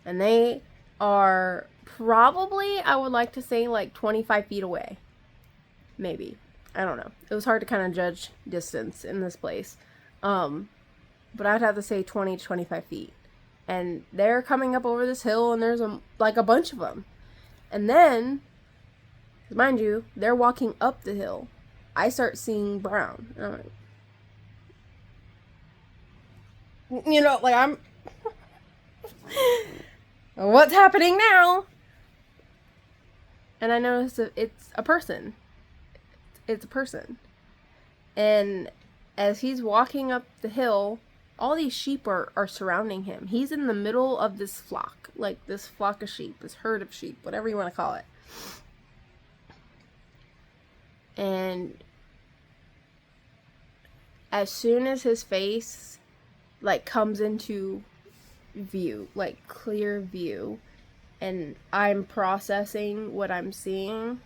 And they are probably, I would like to say, like, 25 feet away. Maybe. I don't know. It was hard to kind of judge distance in this place. But I'd have to say 20 to 25 feet. And they're coming up over this hill, and there's a bunch of them. And then, mind you, they're walking up the hill. I start seeing brown. And I'm like, you know, like, I'm, what's happening now? And I notice that it's a person. It's a person. And as he's walking up the hill, all these sheep are surrounding him. He's in the middle of this flock. Like, this flock of sheep. This herd of sheep. Whatever you want to call it. And as soon as his face like comes into view, like clear view, and I'm processing what I'm seeing,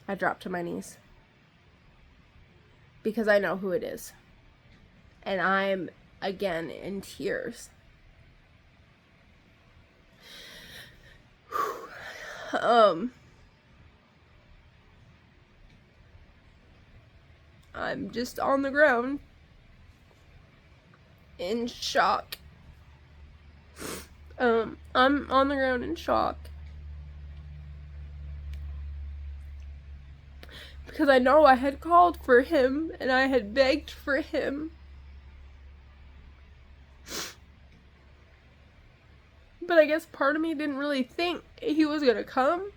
I drop to my knees. Because I know who it is. And I'm, again, in tears. I'm just on the ground in shock. I'm on the ground in shock. Because I know I had called for him and I had begged for him. But I guess part of me didn't really think he was gonna come.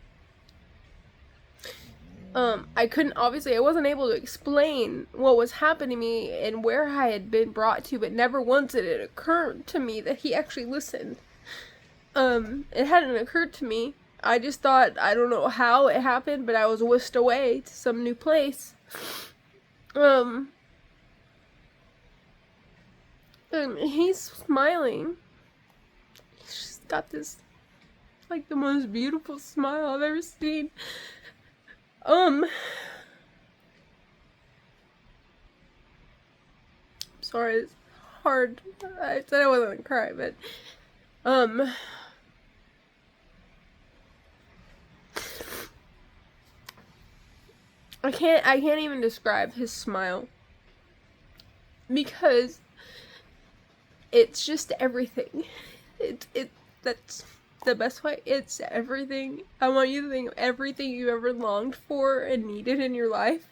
I wasn't able to explain what was happening to me and where I had been brought to, but never once did it occur to me that he actually listened. It hadn't occurred to me. I just thought, I don't know how it happened, but I was whisked away to some new place. And he's smiling. He's got this, like, the most beautiful smile I've ever seen. Sorry, it's hard. I said I wasn't gonna cry, but, I can't even describe his smile. Because it's just everything. That's the best way. It's everything. I want you to think of everything you ever longed for and needed in your life.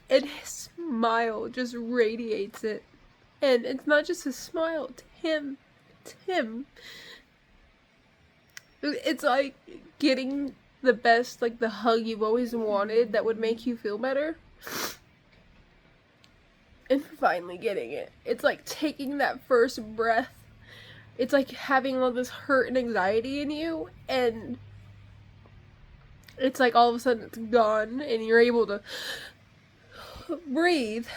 And his smile just radiates it. And it's not just his smile, it's him. It's him. It's like getting the best, like the hug you've always wanted that would make you feel better. And finally getting it. It's like taking that first breath. It's like having all this hurt and anxiety in you, and it's like all of a sudden it's gone, and you're able to breathe.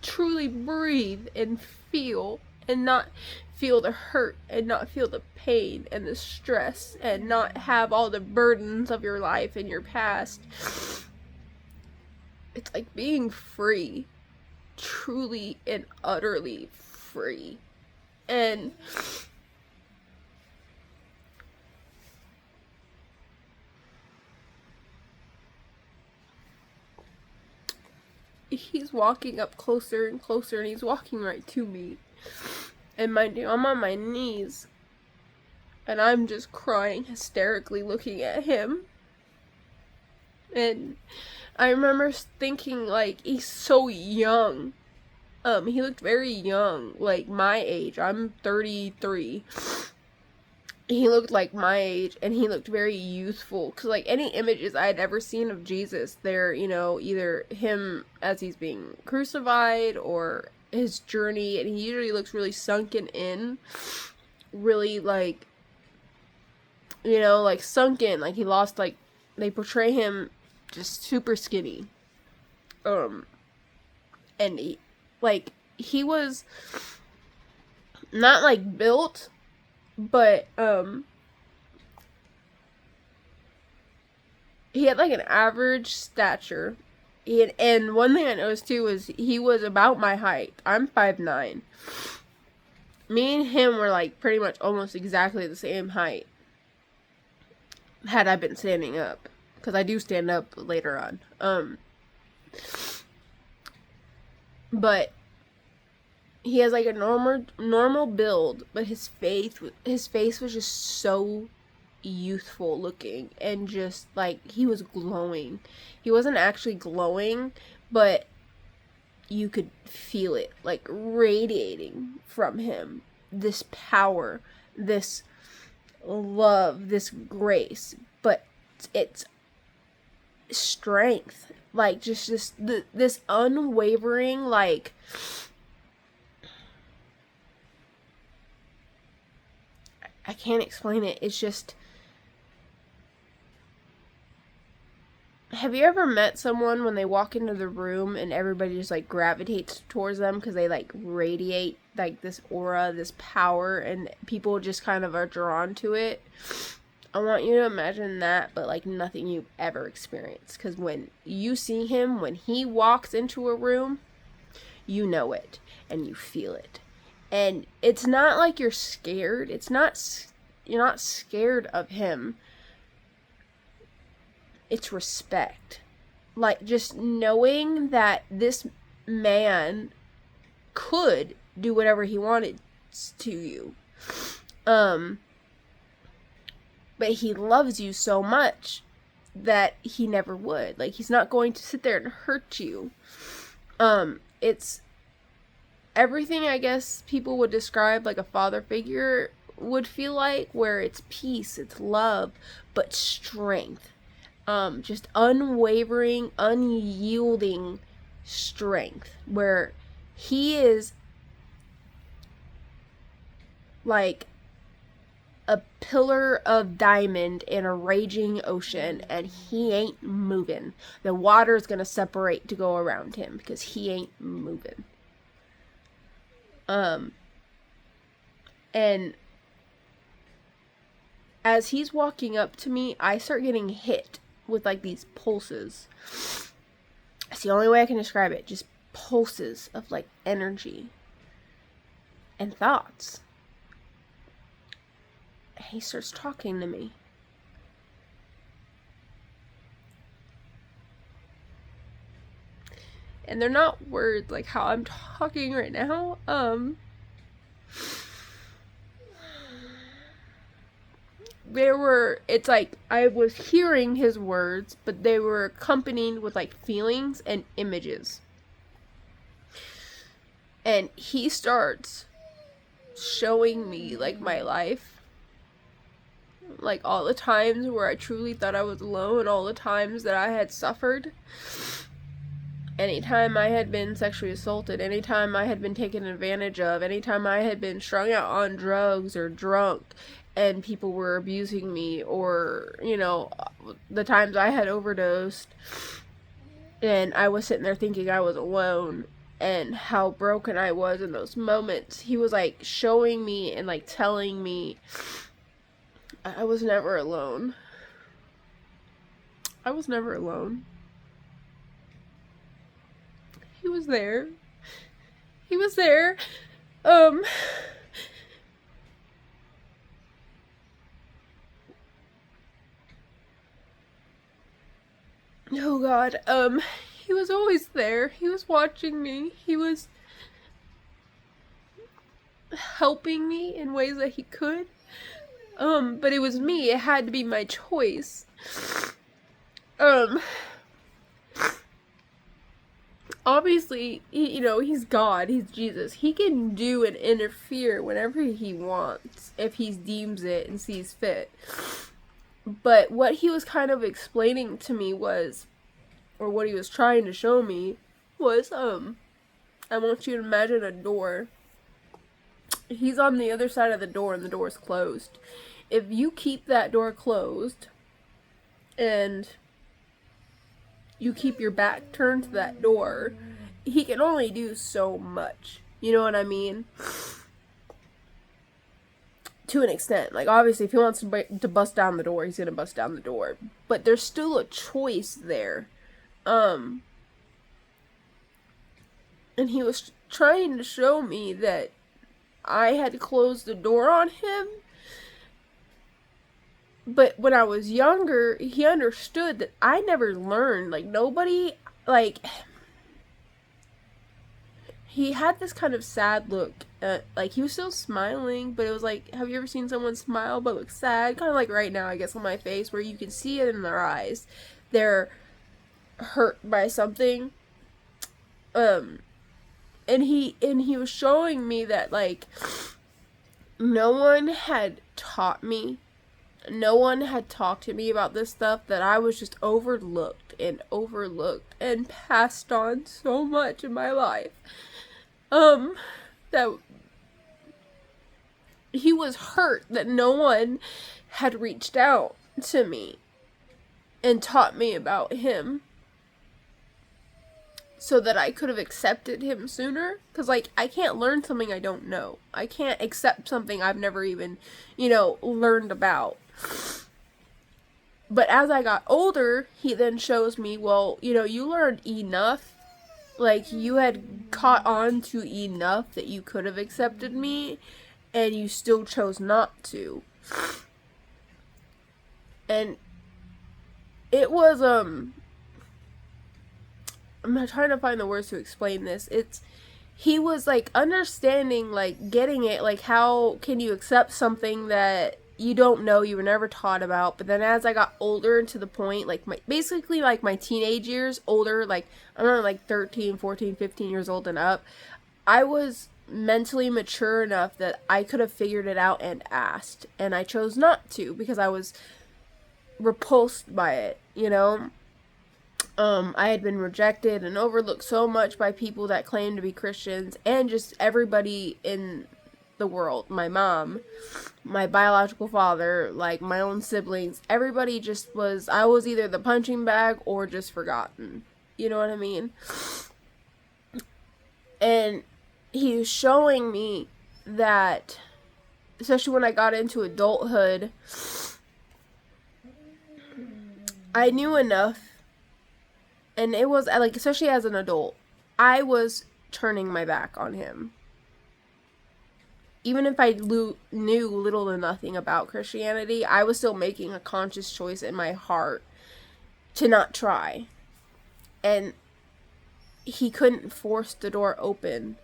Truly breathe and feel, and not feel the hurt, and not feel the pain and the stress, and not have all the burdens of your life and your past. It's like being free. Truly and utterly free. And he's walking up closer and closer, and he's walking right to me. And mind you, I'm on my knees, and I'm just crying hysterically looking at him. And I remember thinking, like, he's so young. He looked very young, like my age. I'm 33. He looked like my age, and he looked very youthful. Cause like any images I had ever seen of Jesus, they're, either him as he's being crucified or his journey, and he usually looks really sunken in, really like, like sunken, like he lost, like they portray him just super skinny. And he was not like built, but he had like an average stature. And one thing I noticed too was he was about my height. I'm 5'9". Me and him were like pretty much almost exactly the same height. Had I been standing up, because I do stand up later on. But he has like a normal build, but his face was just so youthful looking, and just like he was glowing. He wasn't actually glowing, but you could feel it like radiating from him. This power, this love, this grace, but it's strength, like just this unwavering, like I can't explain it. It's just, have you ever met someone when they walk into the room and everybody just like gravitates towards them because they like radiate like this aura, this power, and people just kind of are drawn to it? I want you to imagine that, but like nothing you've ever experienced. Because when you see him, when he walks into a room, you know it and you feel it. And it's not like you're scared. You're not scared of him. It's respect. Like, just knowing that this man could do whatever he wanted to you. But he loves you so much that he never would. Like, he's not going to sit there and hurt you. It's everything I guess people would describe like a father figure would feel like, where it's peace, it's love, but strength. Just unwavering, unyielding strength, where he is like a pillar of diamond in a raging ocean, and he ain't moving. The water's gonna separate to go around him because he ain't moving. And as he's walking up to me, I start getting hit with like these pulses. It's the only way I can describe it. Just pulses of like energy and thoughts. He starts talking to me. And they're not words like how I'm talking right now. It's like I was hearing his words, but they were accompanied with like feelings and images. And he starts showing me like my life. Like all the times where I truly thought I was alone, all the times that I had suffered. Anytime I had been sexually assaulted, anytime I had been taken advantage of, anytime I had been strung out on drugs or drunk and people were abusing me, or, you know, the times I had overdosed and I was sitting there thinking I was alone and how broken I was in those moments. He was like showing me and like telling me I was never alone. I was never alone. He was there. He was there. Oh God. He was always there. He was watching me. He was helping me in ways that he could. But it was me. It had to be my choice. Obviously, he's God, he's Jesus. He can do and interfere whenever he wants, if he deems it and sees fit. But what he was kind of explaining to me was, or what he was trying to show me, was, I want you to imagine a door. He's on the other side of the door and the door is closed. If you keep that door closed, and you keep your back turned to that door, he can only do so much. You know what I mean? To an extent. Like, obviously, if he wants to bust down the door, he's gonna bust down the door. But there's still a choice there. And he was trying to show me that I had closed the door on him. But when I was younger, he understood that I never learned. Like, nobody, like, he had this kind of sad look. Like, he was still smiling, but it was like, have you ever seen someone smile but look sad? Kind of like right now, I guess, on my face, where you can see it in their eyes. They're hurt by something. And he was showing me that, like, no one had taught me. No one had talked to me about this stuff, that I was just overlooked and passed on so much in my life. That he was hurt that no one had reached out to me and taught me about him so that I could have accepted him sooner. Because, like, I can't learn something I don't know. I can't accept something I've never even, learned about. But as I got older, he then shows me, well, you learned enough. Like, you had caught on to enough that you could have accepted me, and you still chose not to. And it was, I'm trying to find the words to explain this. He was, like, understanding, like, getting it, like, how can you accept something that you don't know, you were never taught about. But then as I got older, to the point, like, my teenage years, older, like, I'm not like 13, 14, 15 years old and up, I was mentally mature enough that I could have figured it out and asked. And I chose not to because I was repulsed by it, I had been rejected and overlooked so much by people that claimed to be Christians, and just everybody in the world. My mom, my biological father, like my own siblings, everybody just was, I was either the punching bag or just forgotten. You know what I mean? And he was showing me that, especially when I got into adulthood, I knew enough. And it was, like, especially as an adult, I was turning my back on him. Even if I knew little to nothing about Christianity, I was still making a conscious choice in my heart to not try. And he couldn't force the door open.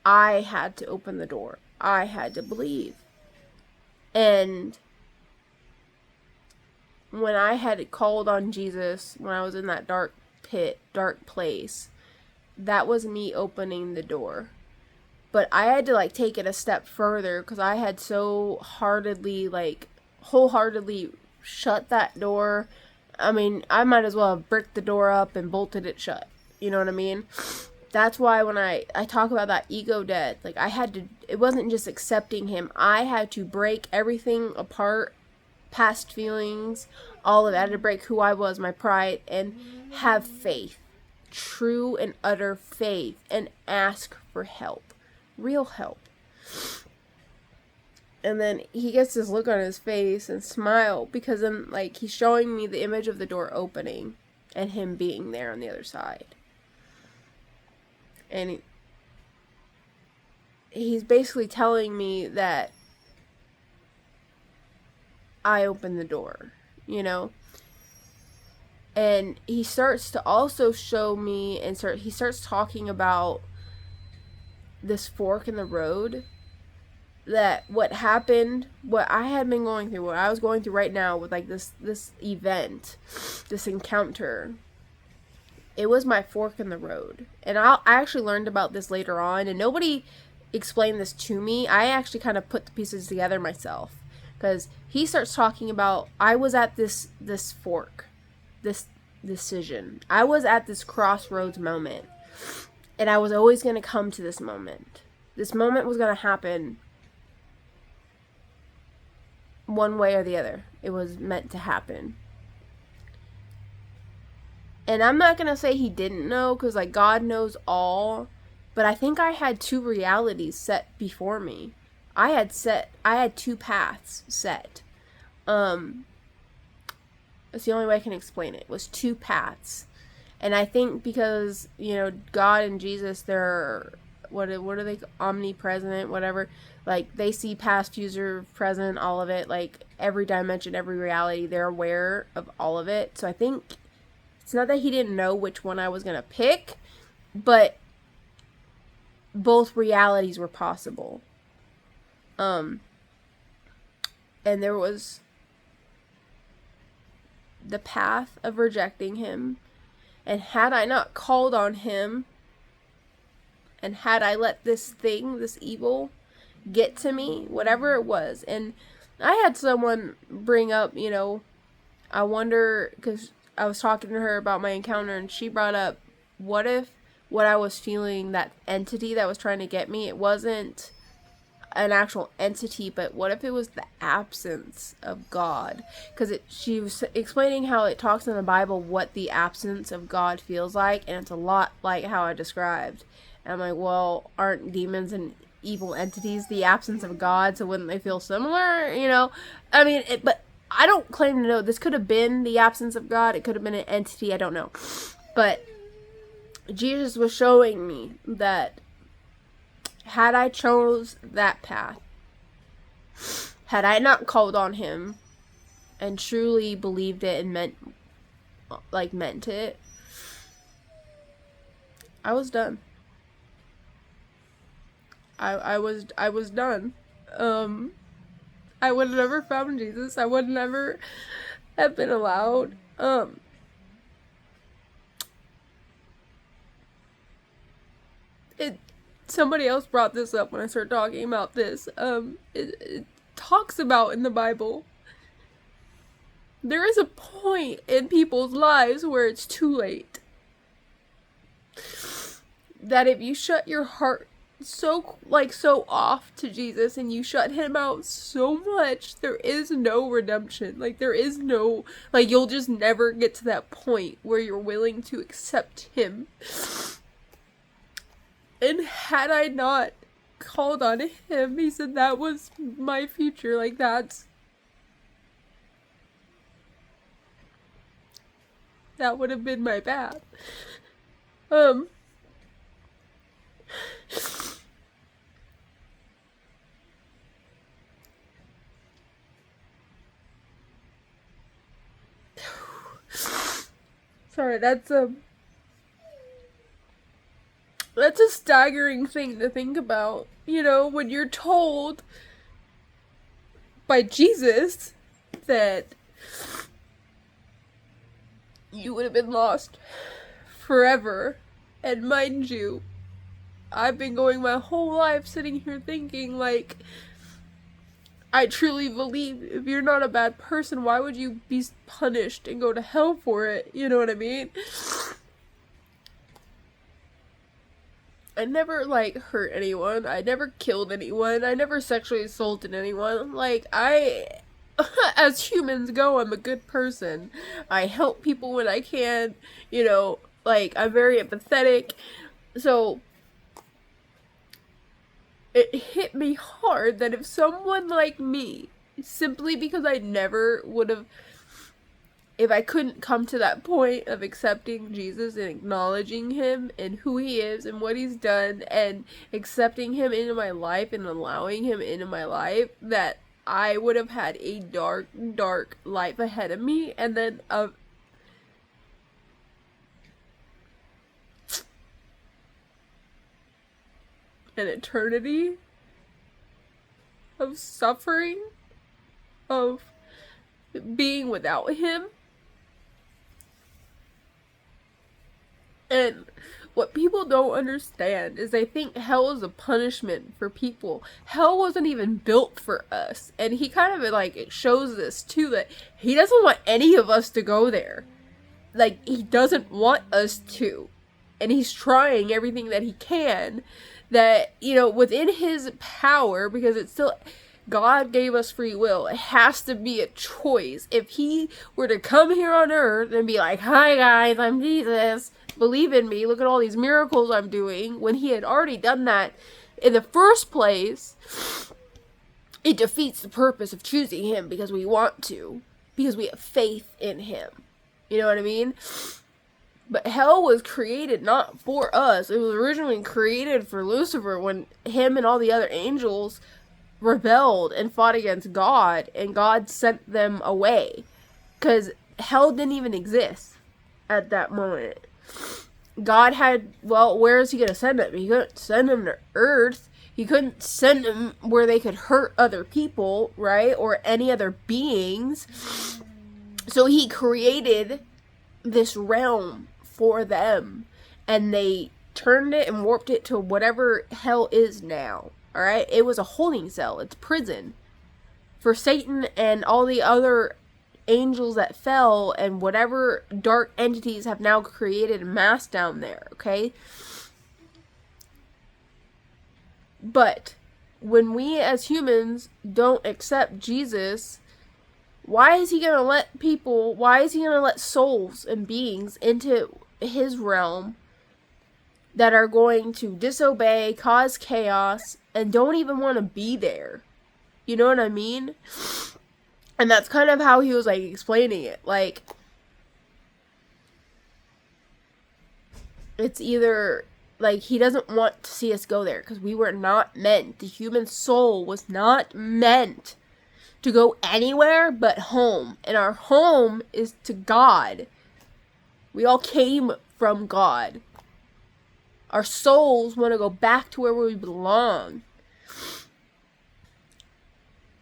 I had to open the door. I had to believe. And when I had called on Jesus, when I was in that dark place, that was me opening the door. But I had to, like, take it a step further because I had so wholeheartedly shut that door. I mean, I might as well have bricked the door up and bolted it shut. You know what I mean? That's why when I talk about that ego death, like, it wasn't just accepting him. I had to break everything apart, past feelings, all of that. I had to break who I was, my pride, and have faith. True and utter faith. And ask for help. Real help. And then he gets this look on his face and smile because then, like, he's showing me the image of the door opening and him being there on the other side. And he's basically telling me that I opened the door, And he starts to also show me, and he starts talking about this fork in the road, that what happened, what I had been going through, what I was going through right now with, like, this event, this encounter, it was my fork in the road. And I actually learned about this later on, and nobody explained this to me. I actually kind of put the pieces together myself, because he starts talking about, I was at this fork, this decision. I was at this crossroads moment. And I was always going to come to this moment. This moment was going to happen one way or the other. It was meant to happen. And I'm not going to say he didn't know, because, like, God knows all. But I think I had two realities set before me. I had two paths set. That's the only way I can explain it. Was two paths. And I think because, God and Jesus, they're, what are they, omnipresent, whatever. Like, they see past, future, present, all of it. Like, every dimension, every reality, they're aware of all of it. So I think it's not that he didn't know which one I was going to pick, but both realities were possible. And there was the path of rejecting him. And had I not called on him, and had I let this evil, get to me, whatever it was. And I had someone bring up, I wonder, because I was talking to her about my encounter, and she brought up, what if what I was feeling, that entity that was trying to get me, it wasn't an actual entity, but what if it was the absence of God? Because she was explaining how it talks in the Bible what the absence of God feels like, and it's a lot like how I described. And I'm like, well, aren't demons and evil entities the absence of God? So wouldn't they feel similar? You know, I mean, but I don't claim to know. This could have been the absence of God. It could have been an entity. I don't know. But Jesus was showing me that had I chose that path, had I not called on him and truly believed it and meant it, I was done. I was done. I would have never found Jesus. I would never have been allowed. Somebody else brought this up when I started talking about this. It talks about in the Bible, there is a point in people's lives where it's too late. That if you shut your heart so off to Jesus and you shut him out so much, there is no redemption. Like, there is no, like, you'll just never get to that point where you're willing to accept him. And had I not called on him, he said that was my future. Like, that would have been my path. Sorry, that's a staggering thing to think about. You know, when you're told by Jesus that you would have been lost forever. And mind you, I've been going my whole life sitting here thinking, like, I truly believe if you're not a bad person, why would you be punished and go to hell for it? You know what I mean? I never, like, hurt anyone. I never killed anyone. I never sexually assaulted anyone. Like, as humans go, I'm a good person. I help people when I can. You know, like, I'm very empathetic. So, it hit me hard that if someone like me, simply because I never would have, if I couldn't come to that point of accepting Jesus and acknowledging him and who he is and what he's done and accepting him into my life and allowing him into my life, that I would have had a dark, dark life ahead of me, and then an eternity of suffering, of being without him. And what people don't understand is they think hell is a punishment for people. Hell wasn't even built for us. And he kind of, like, it shows this too, that he doesn't want any of us to go there. Like, he doesn't want us to. And he's trying everything that he can, that, you know, within his power, because it's still, God gave us free will. It has to be a choice. If he were to come here on earth and be like, hi guys, I'm Jesus, believe in me, look at all these miracles I'm doing, when he had already done that in the first place, it defeats the purpose of choosing him because we want to, because we have faith in him. You know what I mean? But hell was created not for us. It was originally created for Lucifer when him and all the other angels rebelled and fought against God, and God sent them away. Because hell didn't even exist at that moment. God had, well, where is he going to send them? He couldn't send them to earth. He couldn't send them where they could hurt other people, right? Or any other beings. So he created this realm for them. And they turned it and warped it to whatever hell is now. Alright? It was a holding cell. It's prison. For Satan and all the other angels that fell and whatever dark entities have now created a mass down there, okay? But when we as humans don't accept Jesus, why is he going to let souls and beings into his realm that are going to disobey, cause chaos, and don't even want to be there? You know what I mean? And that's kind of how he was, like, explaining it. Like, it's either, like, he doesn't want to see us go there, because we were not meant, the human soul was not meant to go anywhere but home. And our home is to God. We all came from God. Our souls want to go back to where we belong.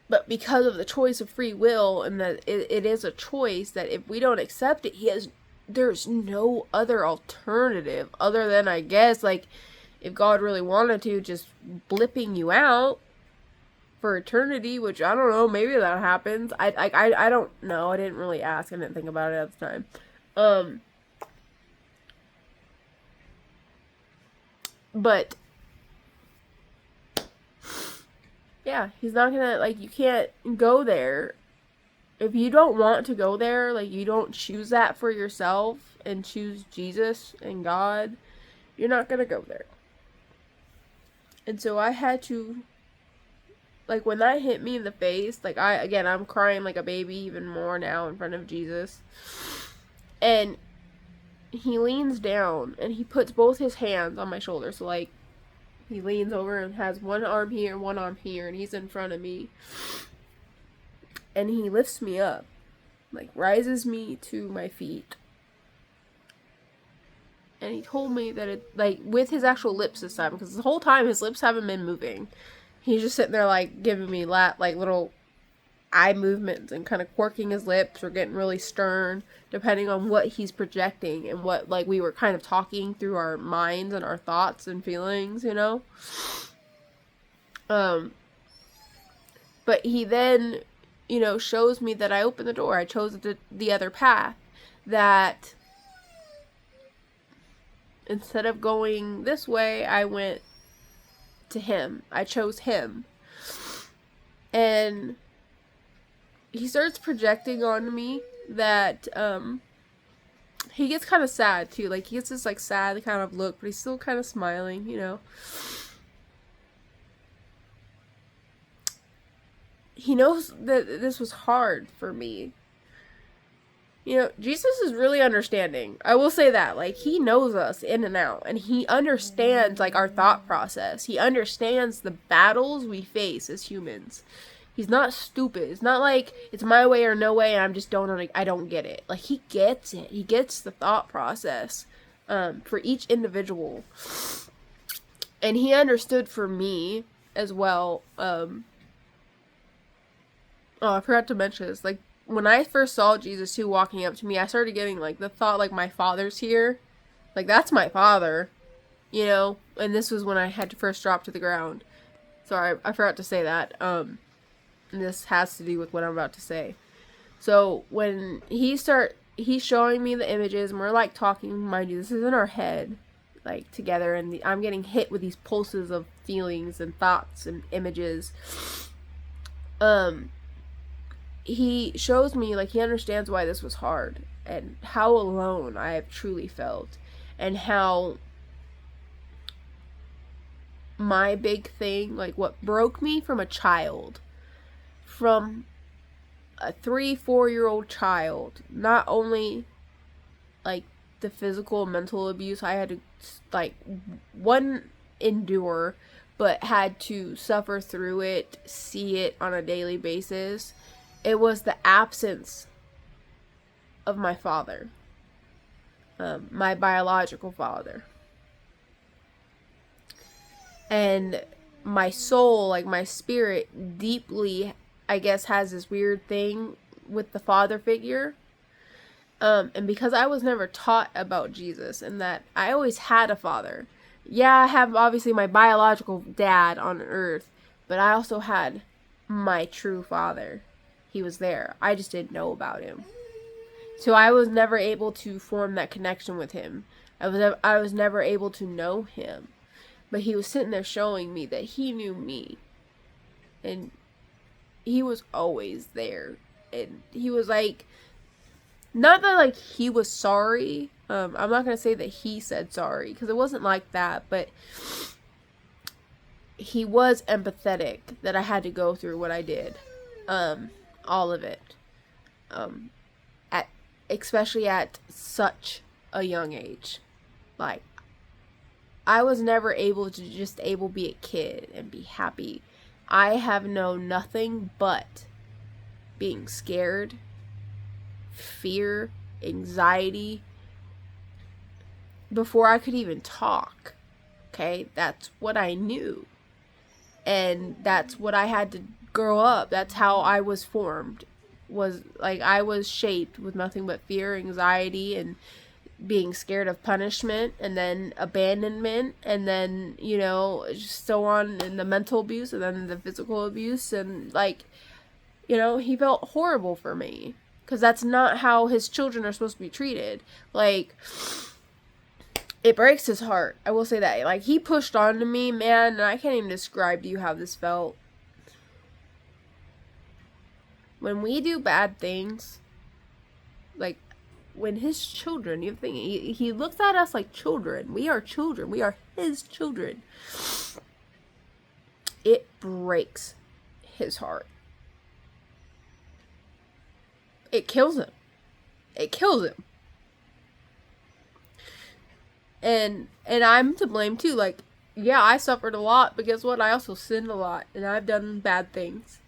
But because of the choice of free will, and that it is a choice, that if we don't accept it, there's no other alternative other than, I guess, like, if God really wanted to, just blipping you out for eternity, which I don't know, maybe that happens. I don't know. I didn't really ask. I didn't think about it at the time. But yeah, he's not gonna, like, you can't go there. If you don't want to go there, like, you don't choose that for yourself and choose Jesus and God, you're not gonna go there. And so I had to, like, when that hit me in the face, like, I'm crying like a baby even more now in front of Jesus. And he leans down and he puts both his hands on my shoulder. So, like, he leans over and has one arm here, one arm here, and he's in front of me. And he lifts me up, like, rises me to my feet. And he told me that it, like, with his actual lips this time, because the whole time his lips haven't been moving. He's just sitting there, like, giving me like little eye movements and kind of quirking his lips or getting really stern, depending on what he's projecting and what, like, we were kind of talking through our minds and our thoughts and feelings, you know? But he then, you know, shows me that I opened the door. I chose the other path. That instead of going this way, I went to him. I chose him. And he starts projecting on me that, he gets kind of sad too. Like, he gets this, like, sad kind of look, but he's still kind of smiling, you know. He knows that this was hard for me. You know, Jesus is really understanding. I will say that. Like, he knows us in and out. And he understands, like, our thought process. He understands the battles we face as humans. He's not stupid. It's not like it's my way or no way and I don't get it. Like, he gets it. He gets the thought process for each individual. And he understood for me as well. Oh, I forgot to mention this. Like, when I first saw Jesus too walking up to me, I started getting, like, the thought, like, my father's here. Like, that's my father. You know? And this was when I had to first drop to the ground. Sorry, I forgot to say that. And this has to do with what I'm about to say. So, when he's showing me the images, and we're, like, talking, mind you, this is in our head, like, together, and I'm getting hit with these pulses of feelings and thoughts and images. He shows me, like, he understands why this was hard, and how alone I have truly felt, and how my big thing, like, what broke me from a child, from a 3-4-year-old child, not only, like, the physical and mental abuse I had to, like, endure, but had to suffer through it, see it on a daily basis. It was the absence of my father, my biological father. And my soul, like, my spirit, deeply, I guess, has this weird thing with the father figure. And because I was never taught about Jesus, and that I always had a father. Yeah, I have, obviously, my biological dad on earth, but I also had my true father. He was there. I just didn't know about him. So I was never able to form that connection with him. I was never able to know him. But he was sitting there showing me that he knew me. and he was always there. And he was like, not that like he was sorry. I'm not gonna say that he said sorry, because it wasn't like that, but he was empathetic that I had to go through what I did. All of it. At especially at such a young age. Like, I was never able to just be a kid and be happy. I have known nothing but being scared, fear, anxiety, before I could even talk. Okay? That's what I knew. And that's what I had to grow up. That's how I was formed. Was like, I was shaped with nothing but fear, anxiety, and being scared of punishment, and then abandonment, and then, you know, just so on, and the mental abuse, and then the physical abuse, and like, you know, he felt horrible for me, because that's not how his children are supposed to be treated. Like, it breaks his heart, I will say that. Like, he pushed on to me, man, and I can't even describe to you how this felt. When we do bad things, like, when his children, you think he looks at us like children. We are children. We are his children. It breaks his heart. It kills him. It kills him. And I'm to blame too. Like, yeah, I suffered a lot, but guess what? I also sinned a lot, and I've done bad things.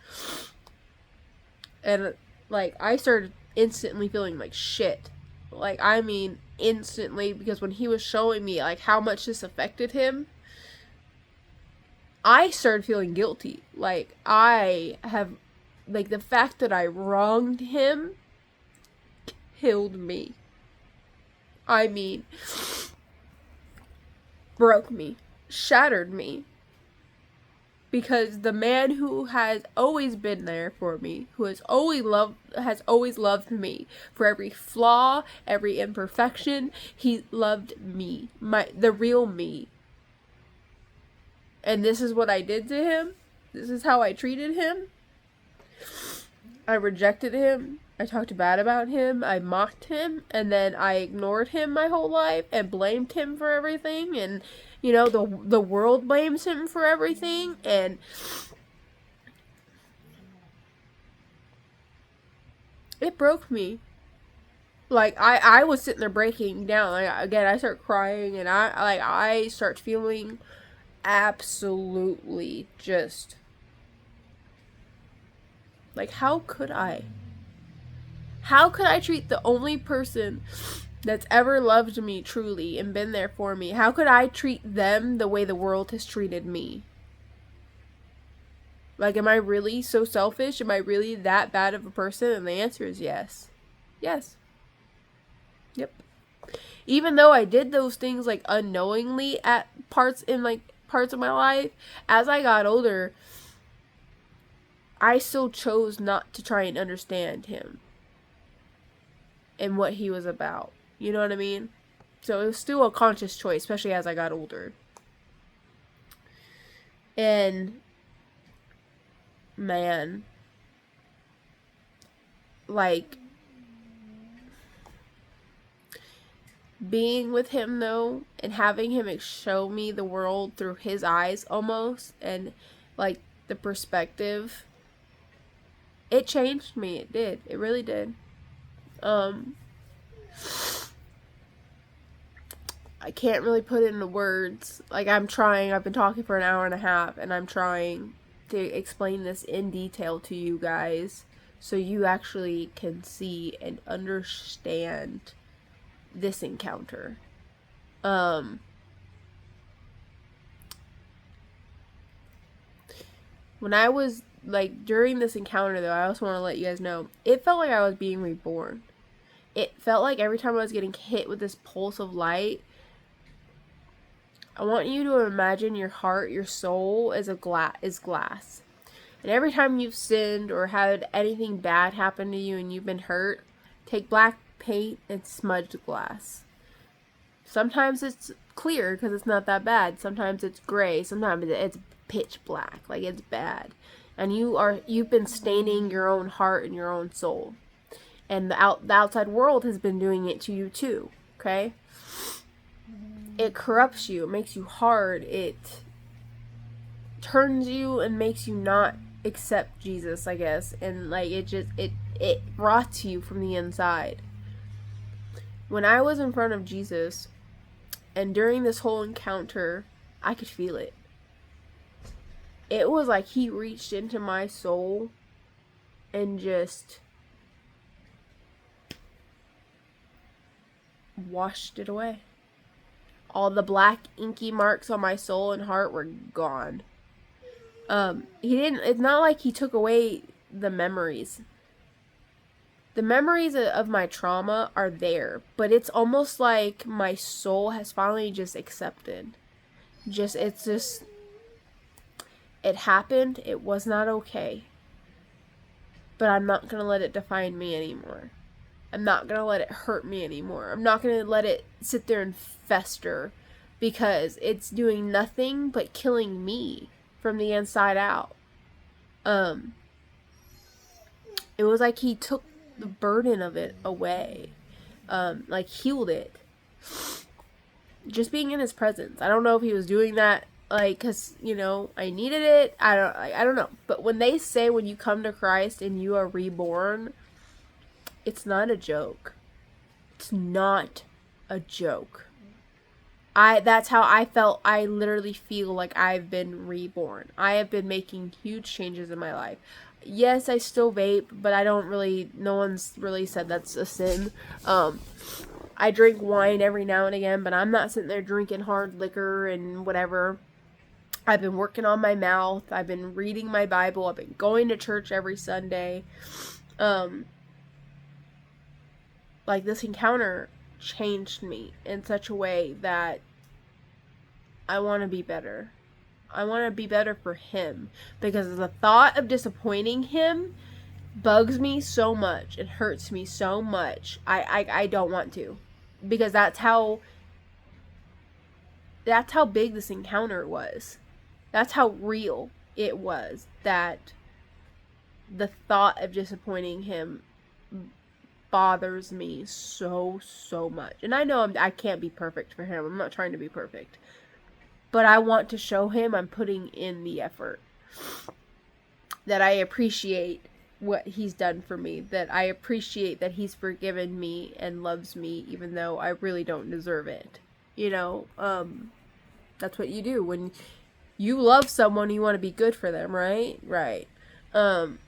And like, I started instantly feeling like shit. Like, I mean, instantly, because when he was showing me, like, how much this affected him, I started feeling guilty. Like, I have, like, the fact that I wronged him killed me. I mean, broke me, shattered me. Because the man who has always been there for me, who has always loved me for every flaw, every imperfection, he loved me, the real me. And this is what I did to him. This is how I treated him. I rejected him. I talked bad about him. I mocked him, and then I ignored him my whole life and blamed him for everything. And you know, the world blames him for everything, and it broke me. Like, I was sitting there breaking down. Like, again, I start crying, and I start feeling absolutely just like, how could I? How could I treat the only person that's ever loved me truly and been there for me? How could I treat them the way the world has treated me? Like, am I really so selfish? Am I really that bad of a person? And the answer is yes. Yes. Yep. Even though I did those things, like, unknowingly at parts of my life, as I got older, I still chose not to try and understand him and what he was about. You know what I mean? So it was still a conscious choice, especially as I got older. And man, like, being with him though, and having him show me the world through his eyes almost, and like the perspective, it changed me. It did. It really did. I can't really put it into words. Like, I'm trying. I've been talking for an hour and a half, and I'm trying to explain this in detail to you guys so you actually can see and understand this encounter. When I was, like, during this encounter, though, I also want to let you guys know, it felt like I was being reborn. It felt like every time I was getting hit with this pulse of light, I want you to imagine your heart, your soul is glass. And every time you've sinned or had anything bad happen to you and you've been hurt, take black paint and smudge the glass. Sometimes it's clear because it's not that bad. Sometimes it's gray. Sometimes it's pitch black, like it's bad. and you've been staining your own heart and your own soul, and the outside world has been doing it to you too. Okay, it corrupts you, it makes you hard, it turns you and makes you not accept Jesus, I guess, and like it rots you from the inside. When I was in front of Jesus, and during this whole encounter, I could feel it. It was like he reached into my soul and just washed it away. All the black inky marks on my soul and heart were gone. It's not like he took away the memories. The memories of my trauma are there, but it's almost like my soul has finally just accepted. It happened, it was not okay. But I'm not going to let it define me anymore. I'm not going to let it hurt me anymore. I'm not going to let it sit there and fester, because it's doing nothing but killing me from the inside out. It was like he took the burden of it away, like healed it, just being in his presence. I don't know if he was doing that like because I needed it. I don't know, but when they say when you come to Christ and you are reborn, it's not a joke. It's not a joke. That's how I felt. I literally feel like I've been reborn. I have been making huge changes in my life. Yes, I still vape, but no one's really said that's a sin. I drink wine every now and again, but I'm not sitting there drinking hard liquor and whatever. I've been working on my mouth. I've been reading my Bible. I've been going to church every Sunday. Like this encounter changed me in such a way that I want to be better. I want to be better for him, because the thought of disappointing him bugs me so much. It hurts me so much. I don't want to, because that's how big this encounter was. That's how real it was, that the thought of disappointing him bothers me so much. And I know I can't be perfect for him. I'm not trying to be perfect. But I want to show him I'm putting in the effort. That I appreciate what he's done for me. That I appreciate that he's forgiven me and loves me even though I really don't deserve it. That's what you do. When you love someone, you want to be good for them, right? Right. But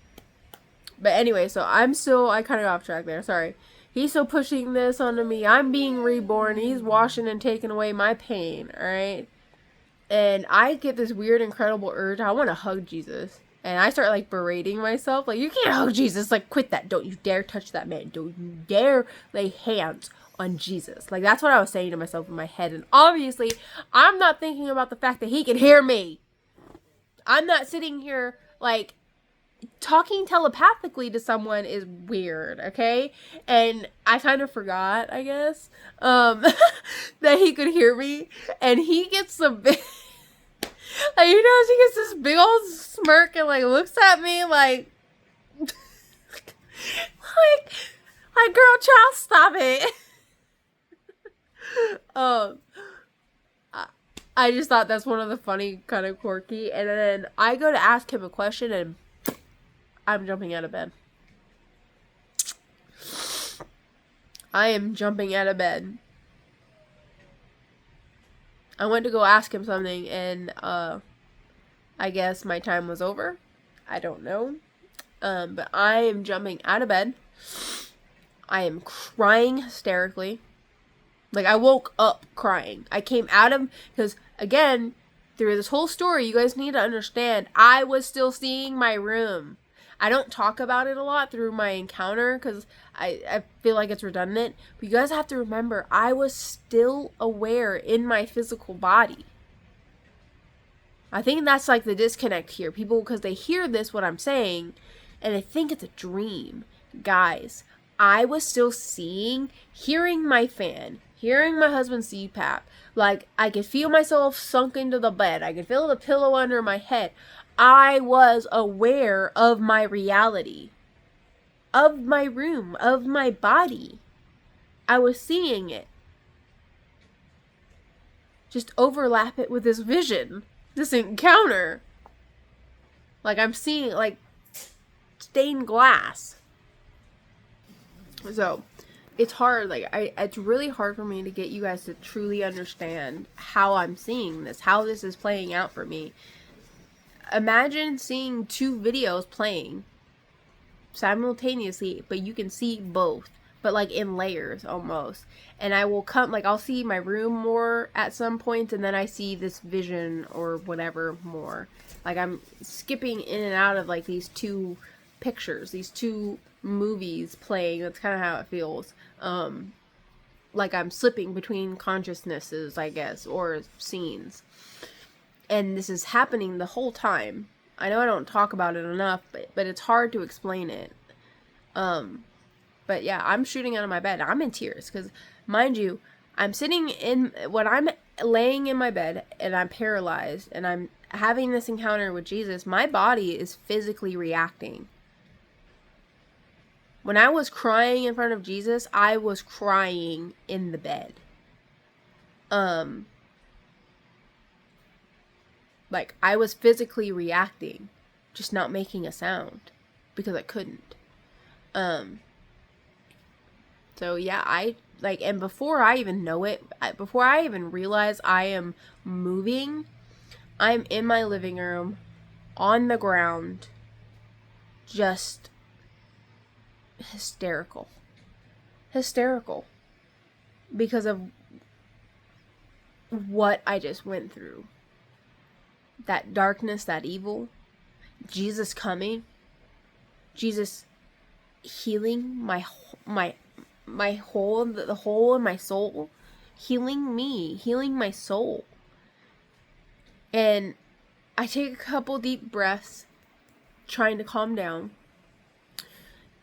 anyway, so I kind of got off track there. Sorry. He's still pushing this onto me. I'm being reborn. He's washing and taking away my pain, alright? And I get this weird, incredible urge. I want to hug Jesus. And I start, like, berating myself. Like, you can't hug Jesus. Like, quit that. Don't you dare touch that man. Don't you dare lay hands on Jesus. Like, that's what I was saying to myself in my head. And obviously, I'm not thinking about the fact that he can hear me. I'm not sitting here, like, talking telepathically to someone is weird, okay? And I kind of forgot, I guess, that he could hear me. And he gets a big, like, he gets this big old smirk and, like, looks at me like, like, girl, child, stop it. I just thought that's one of the funny, kind of quirky. And then I go to ask him a question and I'm jumping out of bed. I am jumping out of bed. I went to go ask him something and I guess my time was over. I don't know. But I am jumping out of bed. I am crying hysterically. Like, I woke up crying. I came out of, because again, through this whole story, you guys need to understand, I was still seeing my room. I don't talk about it a lot through my encounter because I feel like it's redundant. But you guys have to remember, I was still aware in my physical body. I think that's like the disconnect here. People, because they hear this, what I'm saying, and they think it's a dream. Guys, I was still seeing, hearing my fan, hearing my husband's CPAP. Like, I could feel myself sunk into the bed. I could feel the pillow under my head. I was aware of my reality, of my room, of my body. I was seeing it. Just overlap it with this vision, this encounter. Like I'm seeing like stained glass. So it's hard, like it's really hard for me to get you guys to truly understand how I'm seeing this, how this is playing out for me. Imagine seeing two videos playing simultaneously, but you can see both, but like in layers almost. And I will come, like I'll see my room more at some point, and then I see this vision or whatever more. Like I'm skipping in and out of like these two pictures, these two movies playing. That's kind of how it feels. Like I'm slipping between consciousnesses, I guess, or scenes. And this is happening the whole time. I know I don't talk about it enough, but it's hard to explain it. But yeah, I'm shooting out of my bed. I'm in tears because, mind you, I'm sitting in, when I'm laying in my bed and I'm paralyzed and I'm having this encounter with Jesus, my body is physically reacting. When I was crying in front of Jesus, I was crying in the bed. Like, I was physically reacting, just not making a sound, because I couldn't. So yeah, and before I even know it, before I even realize I am moving, I'm in my living room, on the ground, just hysterical. Hysterical. Because of what I just went through. That darkness, that evil, Jesus coming, Jesus healing the hole in my soul, healing me, healing my soul. And I take a couple deep breaths, trying to calm down,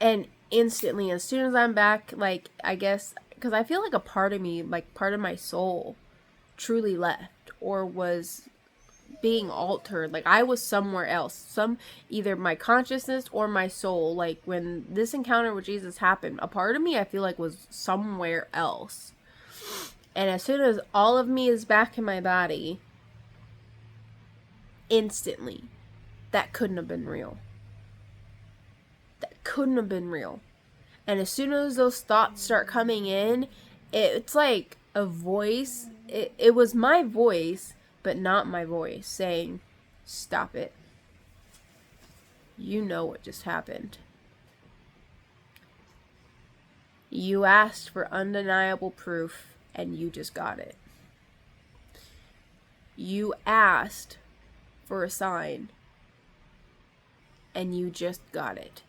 and instantly, as soon as I'm back, like, I guess, because I feel like a part of me, like part of my soul, truly left, or was being altered. Like I was somewhere else, either my consciousness or my soul. Like when this encounter with Jesus happened, a part of me I feel like was somewhere else. And as soon as all of me is back in my body, instantly, that couldn't have been real. That couldn't have been real. And as soon as those thoughts start coming in, it's like a voice. It was my voice, but not my voice, saying, stop it. You know what just happened. You asked for undeniable proof, and you just got it. You asked for a sign, and you just got it.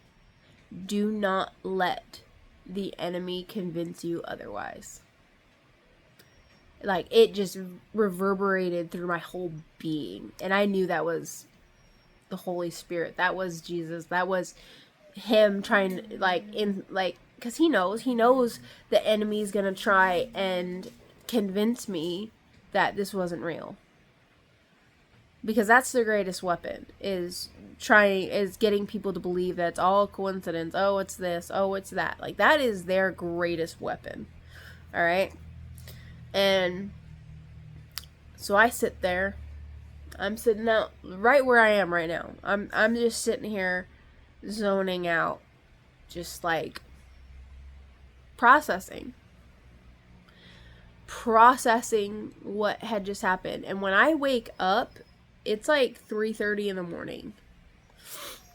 Do not let the enemy convince you otherwise. Like, it just reverberated through my whole being. And I knew that was the Holy Spirit. That was Jesus. That was him trying to, because he knows the enemy's going to try and convince me that this wasn't real. Because that's their greatest weapon, is getting people to believe that it's all coincidence. Oh, it's this. Oh, it's that. Like, that is their greatest weapon. All right? And so I sit there. I'm sitting out right where I am right now. I'm just sitting here zoning out, just like processing what had just happened. And when I wake up, it's like 3:30 in the morning.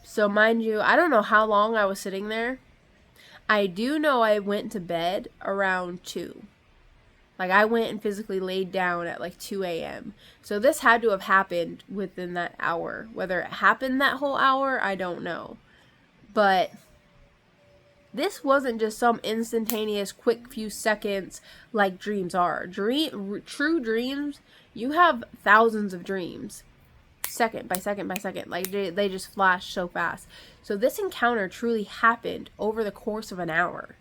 So mind you, I don't know how long I was sitting there. I do know I went to bed around 2. Like, I went and physically laid down at like 2 a.m. So this had to have happened within that hour. Whether it happened that whole hour, I don't know. But this wasn't just some instantaneous, quick few seconds like dreams are. True dreams, you have thousands of dreams. Second by second by second. Like, they just flash so fast. So this encounter truly happened over the course of an hour.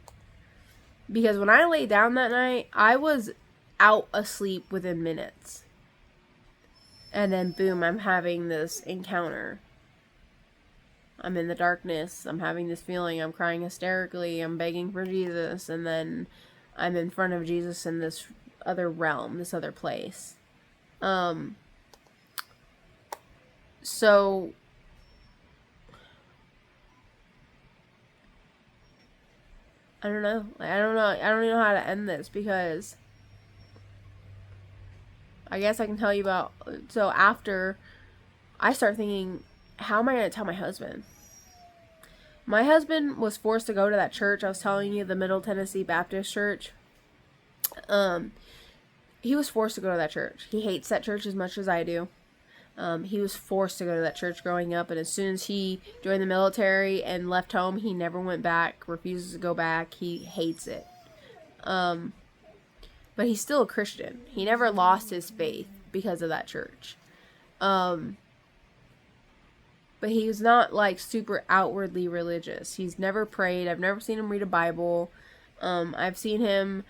Because when I lay down that night, I was out asleep within minutes. And then boom, I'm having this encounter. I'm in the darkness. I'm having this feeling. I'm crying hysterically. I'm begging for Jesus. And then I'm in front of Jesus in this other realm, this other place. So I don't know. I don't even know how to end this, because I guess I can tell you about. So after, I start thinking, how am I going to tell my husband? My husband was forced to go to that church I was telling you, the Middle Tennessee Baptist Church. He was forced to go to that church. He hates that church as much as I do. He was forced to go to that church growing up, and as soon as he joined the military and left home, he never went back, refuses to go back. He hates it. But he's still a Christian. He never lost his faith because of that church. But he was not like super outwardly religious. He's never prayed. I've never seen him read a Bible. I've seen him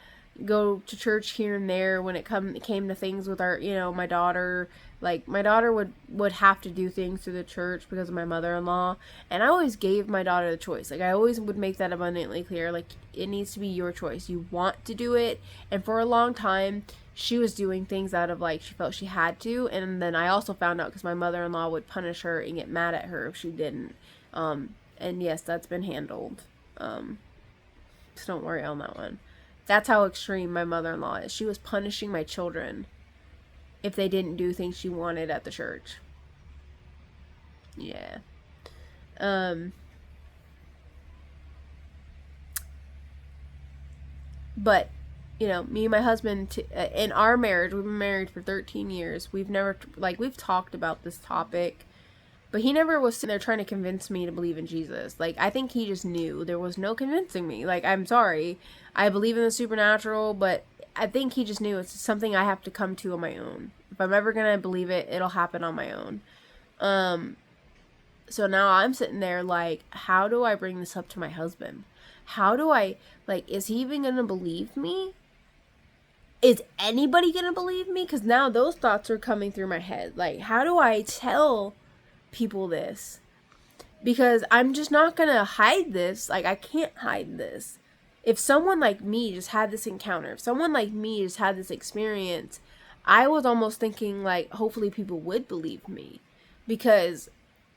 go to church here and there when it came to things with our, my daughter. Like, my daughter would have to do things through the church because of my mother-in-law, and I always gave my daughter the choice. Like, I always would make that abundantly clear. Like, it needs to be your choice. You want to do it. And for a long time, she was doing things out of, like, she felt she had to. And then I also found out because my mother-in-law would punish her and get mad at her if she didn't. And yes, that's been handled. So don't worry on that one. That's how extreme my mother-in-law is. She was punishing my children if they didn't do things she wanted at the church. Yeah. But, me and my husband, in our marriage, we've been married for 13 years. We've never, we've talked about this topic, but he never was sitting there trying to convince me to believe in Jesus. Like, I think he just knew. There was no convincing me. Like, I'm sorry. I believe in the supernatural, but I think he just knew it's something I have to come to on my own. If I'm ever going to believe it, it'll happen on my own. So now I'm sitting there like, how do I bring this up to my husband? How do I, is he even going to believe me? Is anybody going to believe me? Because now those thoughts are coming through my head. Like, how do I tell people this? Because I'm just not going to hide this. Like, I can't hide this. If someone like me just had this encounter, if someone like me just had this experience, I was almost thinking, like, hopefully people would believe me. Because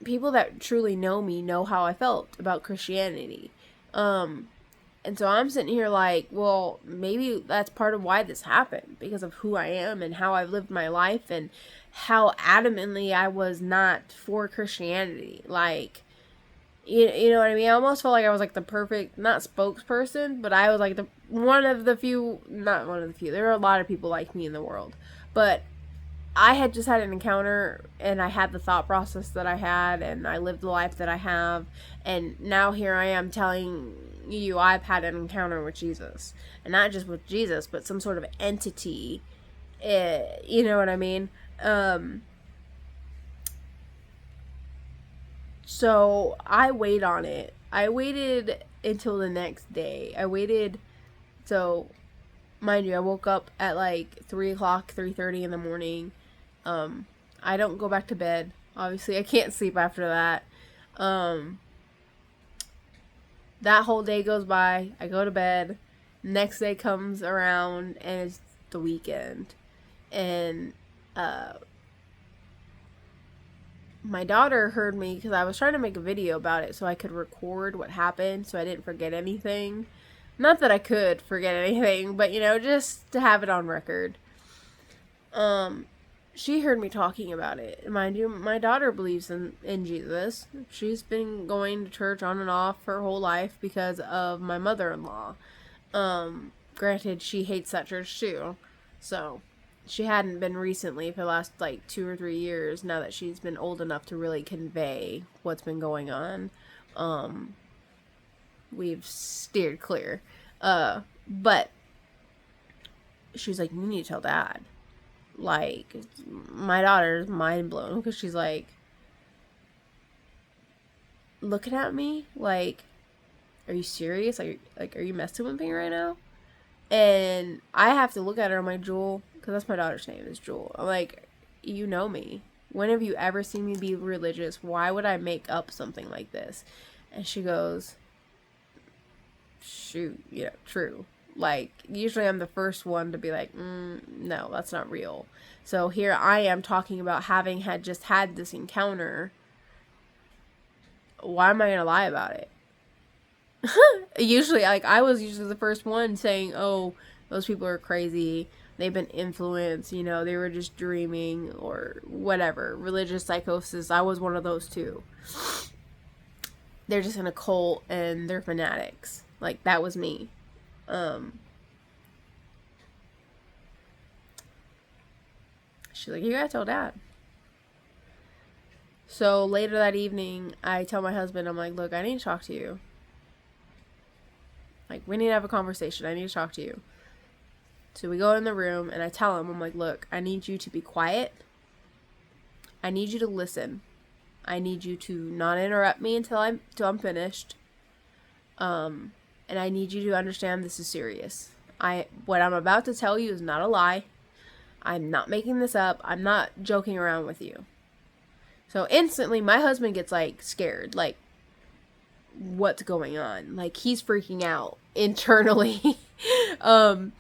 people that truly know me know how I felt about Christianity. And so I'm sitting here like, well, maybe that's part of why this happened. Because of who I am and how I've lived my life and how adamantly I was not for Christianity. Like, you know what I mean? I almost felt like I was like the perfect, not spokesperson, but I was like one of the few, not one of the few. There are a lot of people like me in the world. But I had just had an encounter, and I had the thought process that I had, and I lived the life that I have, and now here I am telling you I've had an encounter with Jesus. And not just with Jesus, but some sort of entity. You know what I mean? So I wait on it. I waited until the next day. So mind you, I woke up at like 3 o'clock, 3:30 in the morning. I don't go back to bed. Obviously, I can't sleep after that. That whole day goes by. I go to bed. Next day comes around, and it's the weekend. And, my daughter heard me because I was trying to make a video about it so I could record what happened so I didn't forget anything. Not that I could forget anything, but, just to have it on record. She heard me talking about it. Mind you, my daughter believes in Jesus. She's been going to church on and off her whole life because of my mother-in-law. Granted, she hates that church too. So, she hadn't been recently for the last 2 or 3 years now that she's been old enough to really convey what's been going on. We've steered clear. But she's like, you need to tell Dad. My daughter's mind blown because she's like looking at me like, are you serious? Like, are you messing with me right now? And I have to look at her. I'm like, Jewel, because that's my daughter's name, is Jewel. I'm like, you know me. When have you ever seen me be religious? Why would I make up something like this? And she goes, shoot, yeah, true. Like, usually I'm the first one to be like, no, that's not real. So here I am talking about having just had this encounter. Why am I going to lie about it? Usually, like, I was usually the first one saying, oh, those people are crazy. They've been influenced, they were just dreaming or whatever. Religious psychosis. I was one of those too. They're just in a cult and they're fanatics. Like, that was me. She's like, you gotta tell Dad. So later that evening, I tell my husband, I'm like, look, I need to talk to you. Like, we need to have a conversation. I need to talk to you. So we go in the room and I tell him, I'm like, look, I need you to be quiet. I need you to listen. I need you to not interrupt me until I'm finished. And I need you to understand this is serious. What I'm about to tell you is not a lie. I'm not making this up. I'm not joking around with you. So instantly my husband gets like scared, like, what's going on? Like, he's freaking out internally. Because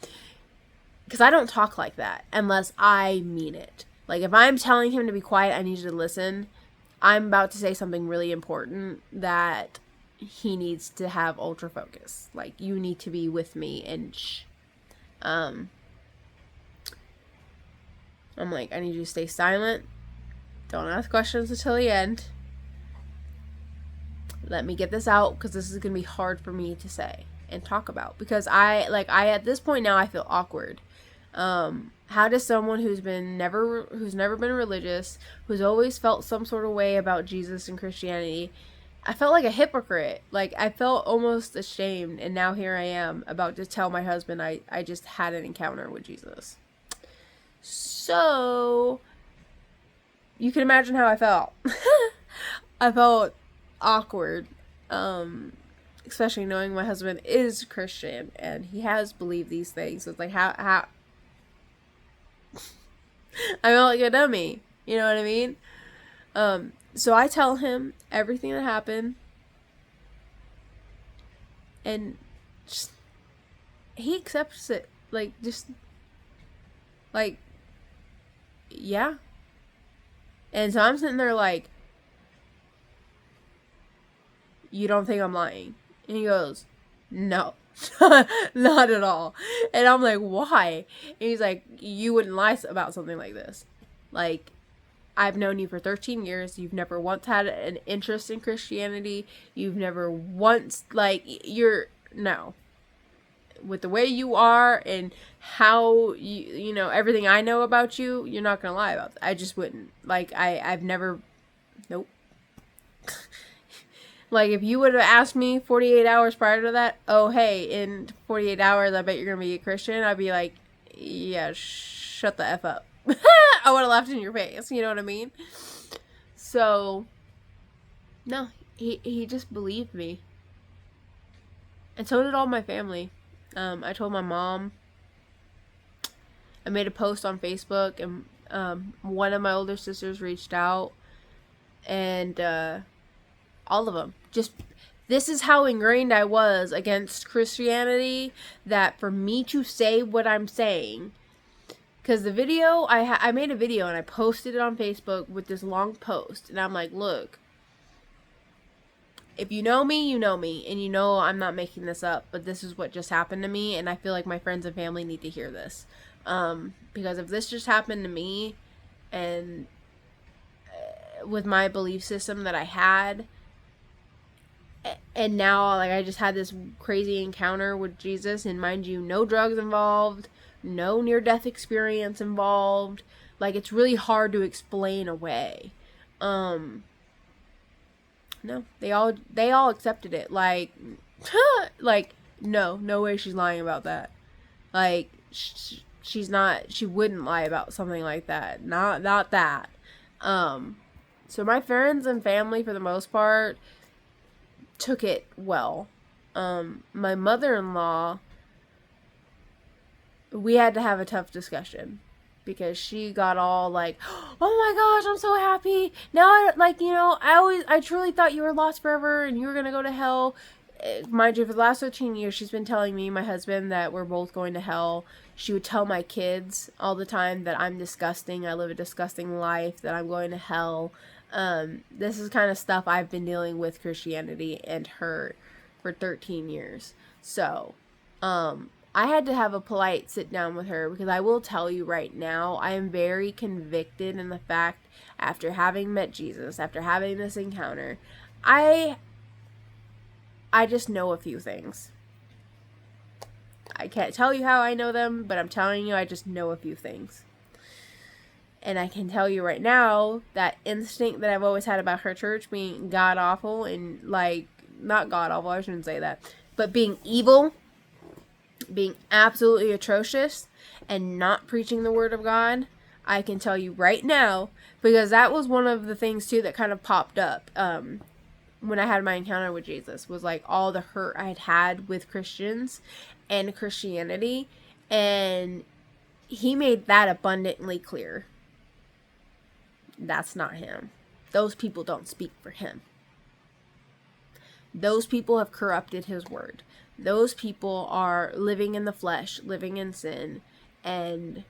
I don't talk like that unless I mean it. Like, if I'm telling him to be quiet, I need you to listen. I'm about to say something really important that he needs to have ultra focus. Like, you need to be with me and shh. I'm like, I need you to stay silent. Don't ask questions until the end. Let me get this out because this is going to be hard for me to say and talk about. Because I at this point now, I feel awkward. How does someone who's never been religious, who's always felt some sort of way about Jesus and Christianity, I felt like a hypocrite. Like, I felt almost ashamed, and now here I am about to tell my husband I just had an encounter with Jesus. So, you can imagine how I felt. I felt awkward, especially knowing my husband is Christian, and he has believed these things. So it's like, how I felt like a dummy. You know what I mean? So I tell him everything that happened. And just, he accepts it. Like, just, like, yeah. And so I'm sitting there like, you don't think I'm lying? And he goes, no. Not at all. And I'm like, why? And he's like, you wouldn't lie about something like this. Like, I've known you for 13 years. You've never once had an interest in Christianity. You've never once, like, no. With the way you are and how you know, everything I know about you, you're not going to lie about that. I just wouldn't. Like, I've never, nope. Like, if you would have asked me 48 hours prior to that, oh, hey, in 48 hours, I bet you're going to be a Christian, I'd be like, yeah, shut the F up. I would have laughed in your face, you know what I mean? So, no, he just believed me. And so did all my family. I told my mom. I made a post on Facebook, and one of my older sisters reached out, and all of them. Just, this is how ingrained I was against Christianity, that for me to say what I'm saying, because the video, I made a video and I posted it on Facebook with this long post, and I'm like, look, if you know me, you know me, and you know I'm not making this up, but this is what just happened to me, and I feel like my friends and family need to hear this, because if this just happened to me, and with my belief system that I had, and now, like, I just had this crazy encounter with Jesus, and mind you, no drugs involved, no near-death experience involved. Like, it's really hard to explain away. No, they all accepted it. Like, like, no way she's lying about that. Like, she wouldn't lie about something like that. Not that. So my friends and family, for the most part, took it well. My mother-in-law, we had to have a tough discussion, because she got all like, oh my gosh, I'm so happy now. I truly thought you were lost forever and you were gonna go to hell. Mind you, for the last 13 years, she's been telling me, my husband, that we're both going to hell. She would tell my kids all the time that I'm disgusting, I live a disgusting life, that I'm going to hell. This is kind of stuff I've been dealing with Christianity and her for 13 years. So, I had to have a polite sit down with her, because I will tell you right now, I am very convicted in the fact, after having met Jesus, after having this encounter, I just know a few things. I can't tell you how I know them, but I'm telling you, I just know a few things. And I can tell you right now, that instinct that I've always had about her church being god-awful, and, like, not god-awful, I shouldn't say that, but being evil, being absolutely atrocious, and not preaching the word of God, I can tell you right now, because that was one of the things, too, that kind of popped up, when I had my encounter with Jesus, was like all the hurt I had with Christians and Christianity, and he made that abundantly clear. That's not him. Those people don't speak for him. Those people have corrupted his word. Those people are living in the flesh, living in sin, and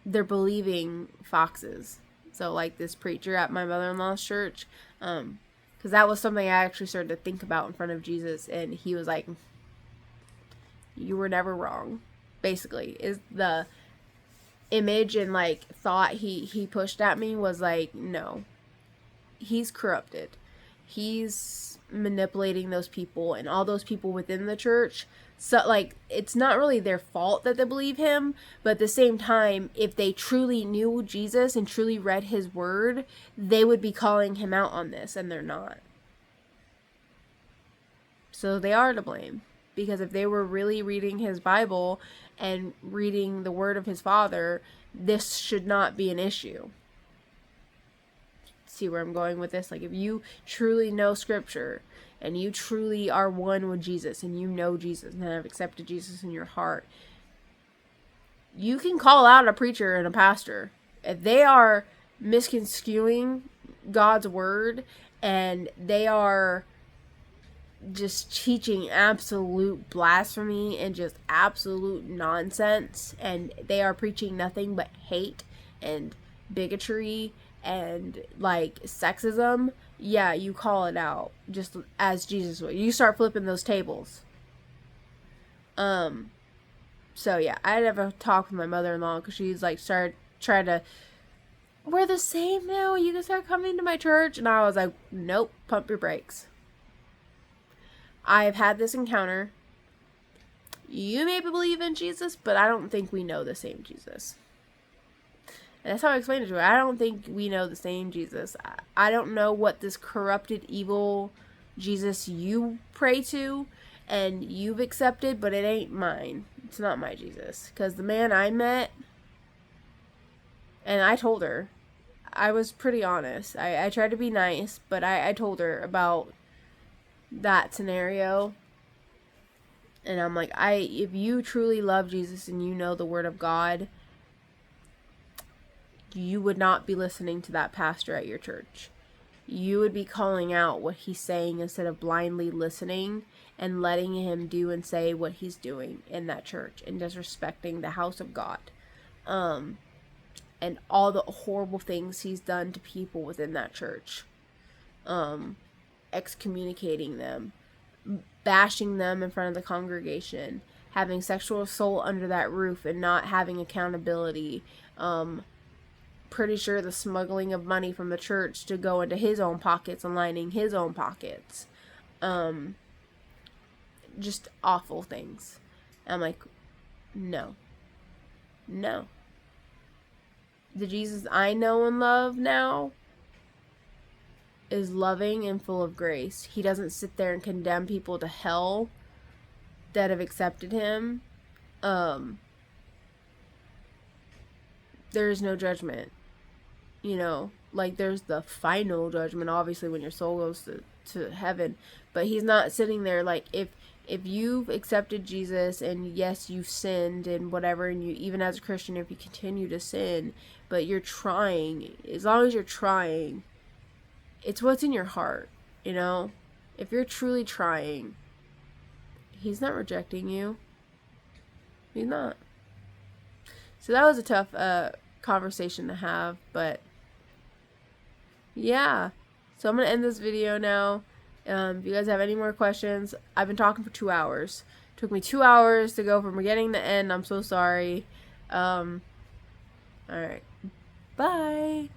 they're believing foxes. So, like this preacher at my mother-in-law's church, because that was something I actually started to think about in front of Jesus, and he was like, you were never wrong, basically, is the image and, like, thought he pushed at me was like, no, he's corrupted. He's manipulating those people and all those people within the church. So, like, it's not really their fault that they believe him, but at the same time, if they truly knew Jesus and truly read his word, they would be calling him out on this, and they're not. So they are to blame, because if they were really reading his Bible and reading the word of his Father, this should not be an issue. See where I'm going with this? Like, if you truly know Scripture, and you truly are one with Jesus, and you know Jesus, and have accepted Jesus in your heart, you can call out a preacher and a pastor. If they are misconstruing God's word, and they are just teaching absolute blasphemy and just absolute nonsense, and they are preaching nothing but hate and bigotry and, like, sexism, yeah, you call it out, just as Jesus would. You start flipping those tables. So yeah, I had to have a talk with my mother-in-law, because she's like, started trying to, we're the same now, you can start coming to my church, and I was like, nope, pump your brakes. I have had this encounter. You may believe in Jesus, but I don't think we know the same Jesus. And that's how I explained it to her. I don't think we know the same Jesus. I don't know what this corrupted, evil Jesus you pray to and you've accepted, but it ain't mine. It's not my Jesus. Because the man I met, and I told her, I was pretty honest. I tried to be nice, but I told her about that scenario. And I'm like, if you truly love Jesus and you know the word of God, you would not be listening to that pastor at your church. You would be calling out what he's saying instead of blindly listening and letting him do and say what he's doing in that church and disrespecting the house of God. And all the horrible things he's done to people within that church. Excommunicating them, bashing them in front of the congregation, having sexual assault under that roof and not having accountability, pretty sure the smuggling of money from the church to go into his own pockets and lining his own pockets. Just awful things. I'm like, no. The Jesus I know and love now is loving and full of grace. He doesn't sit there and condemn people to hell that have accepted him. There is no judgment. You know, like there's the final judgment, obviously, when your soul goes to heaven, but he's not sitting there like, if you've accepted Jesus and yes, you've sinned and whatever, and you, even as a Christian, if you continue to sin, but you're trying, as long as you're trying, it's what's in your heart, you know? If you're truly trying, he's not rejecting you. He's not. So that was a tough conversation to have, but yeah. So I'm going to end this video now. If you guys have any more questions, I've been talking for 2 hours. It took me 2 hours to go from beginning to end. I'm so sorry. Alright. Bye.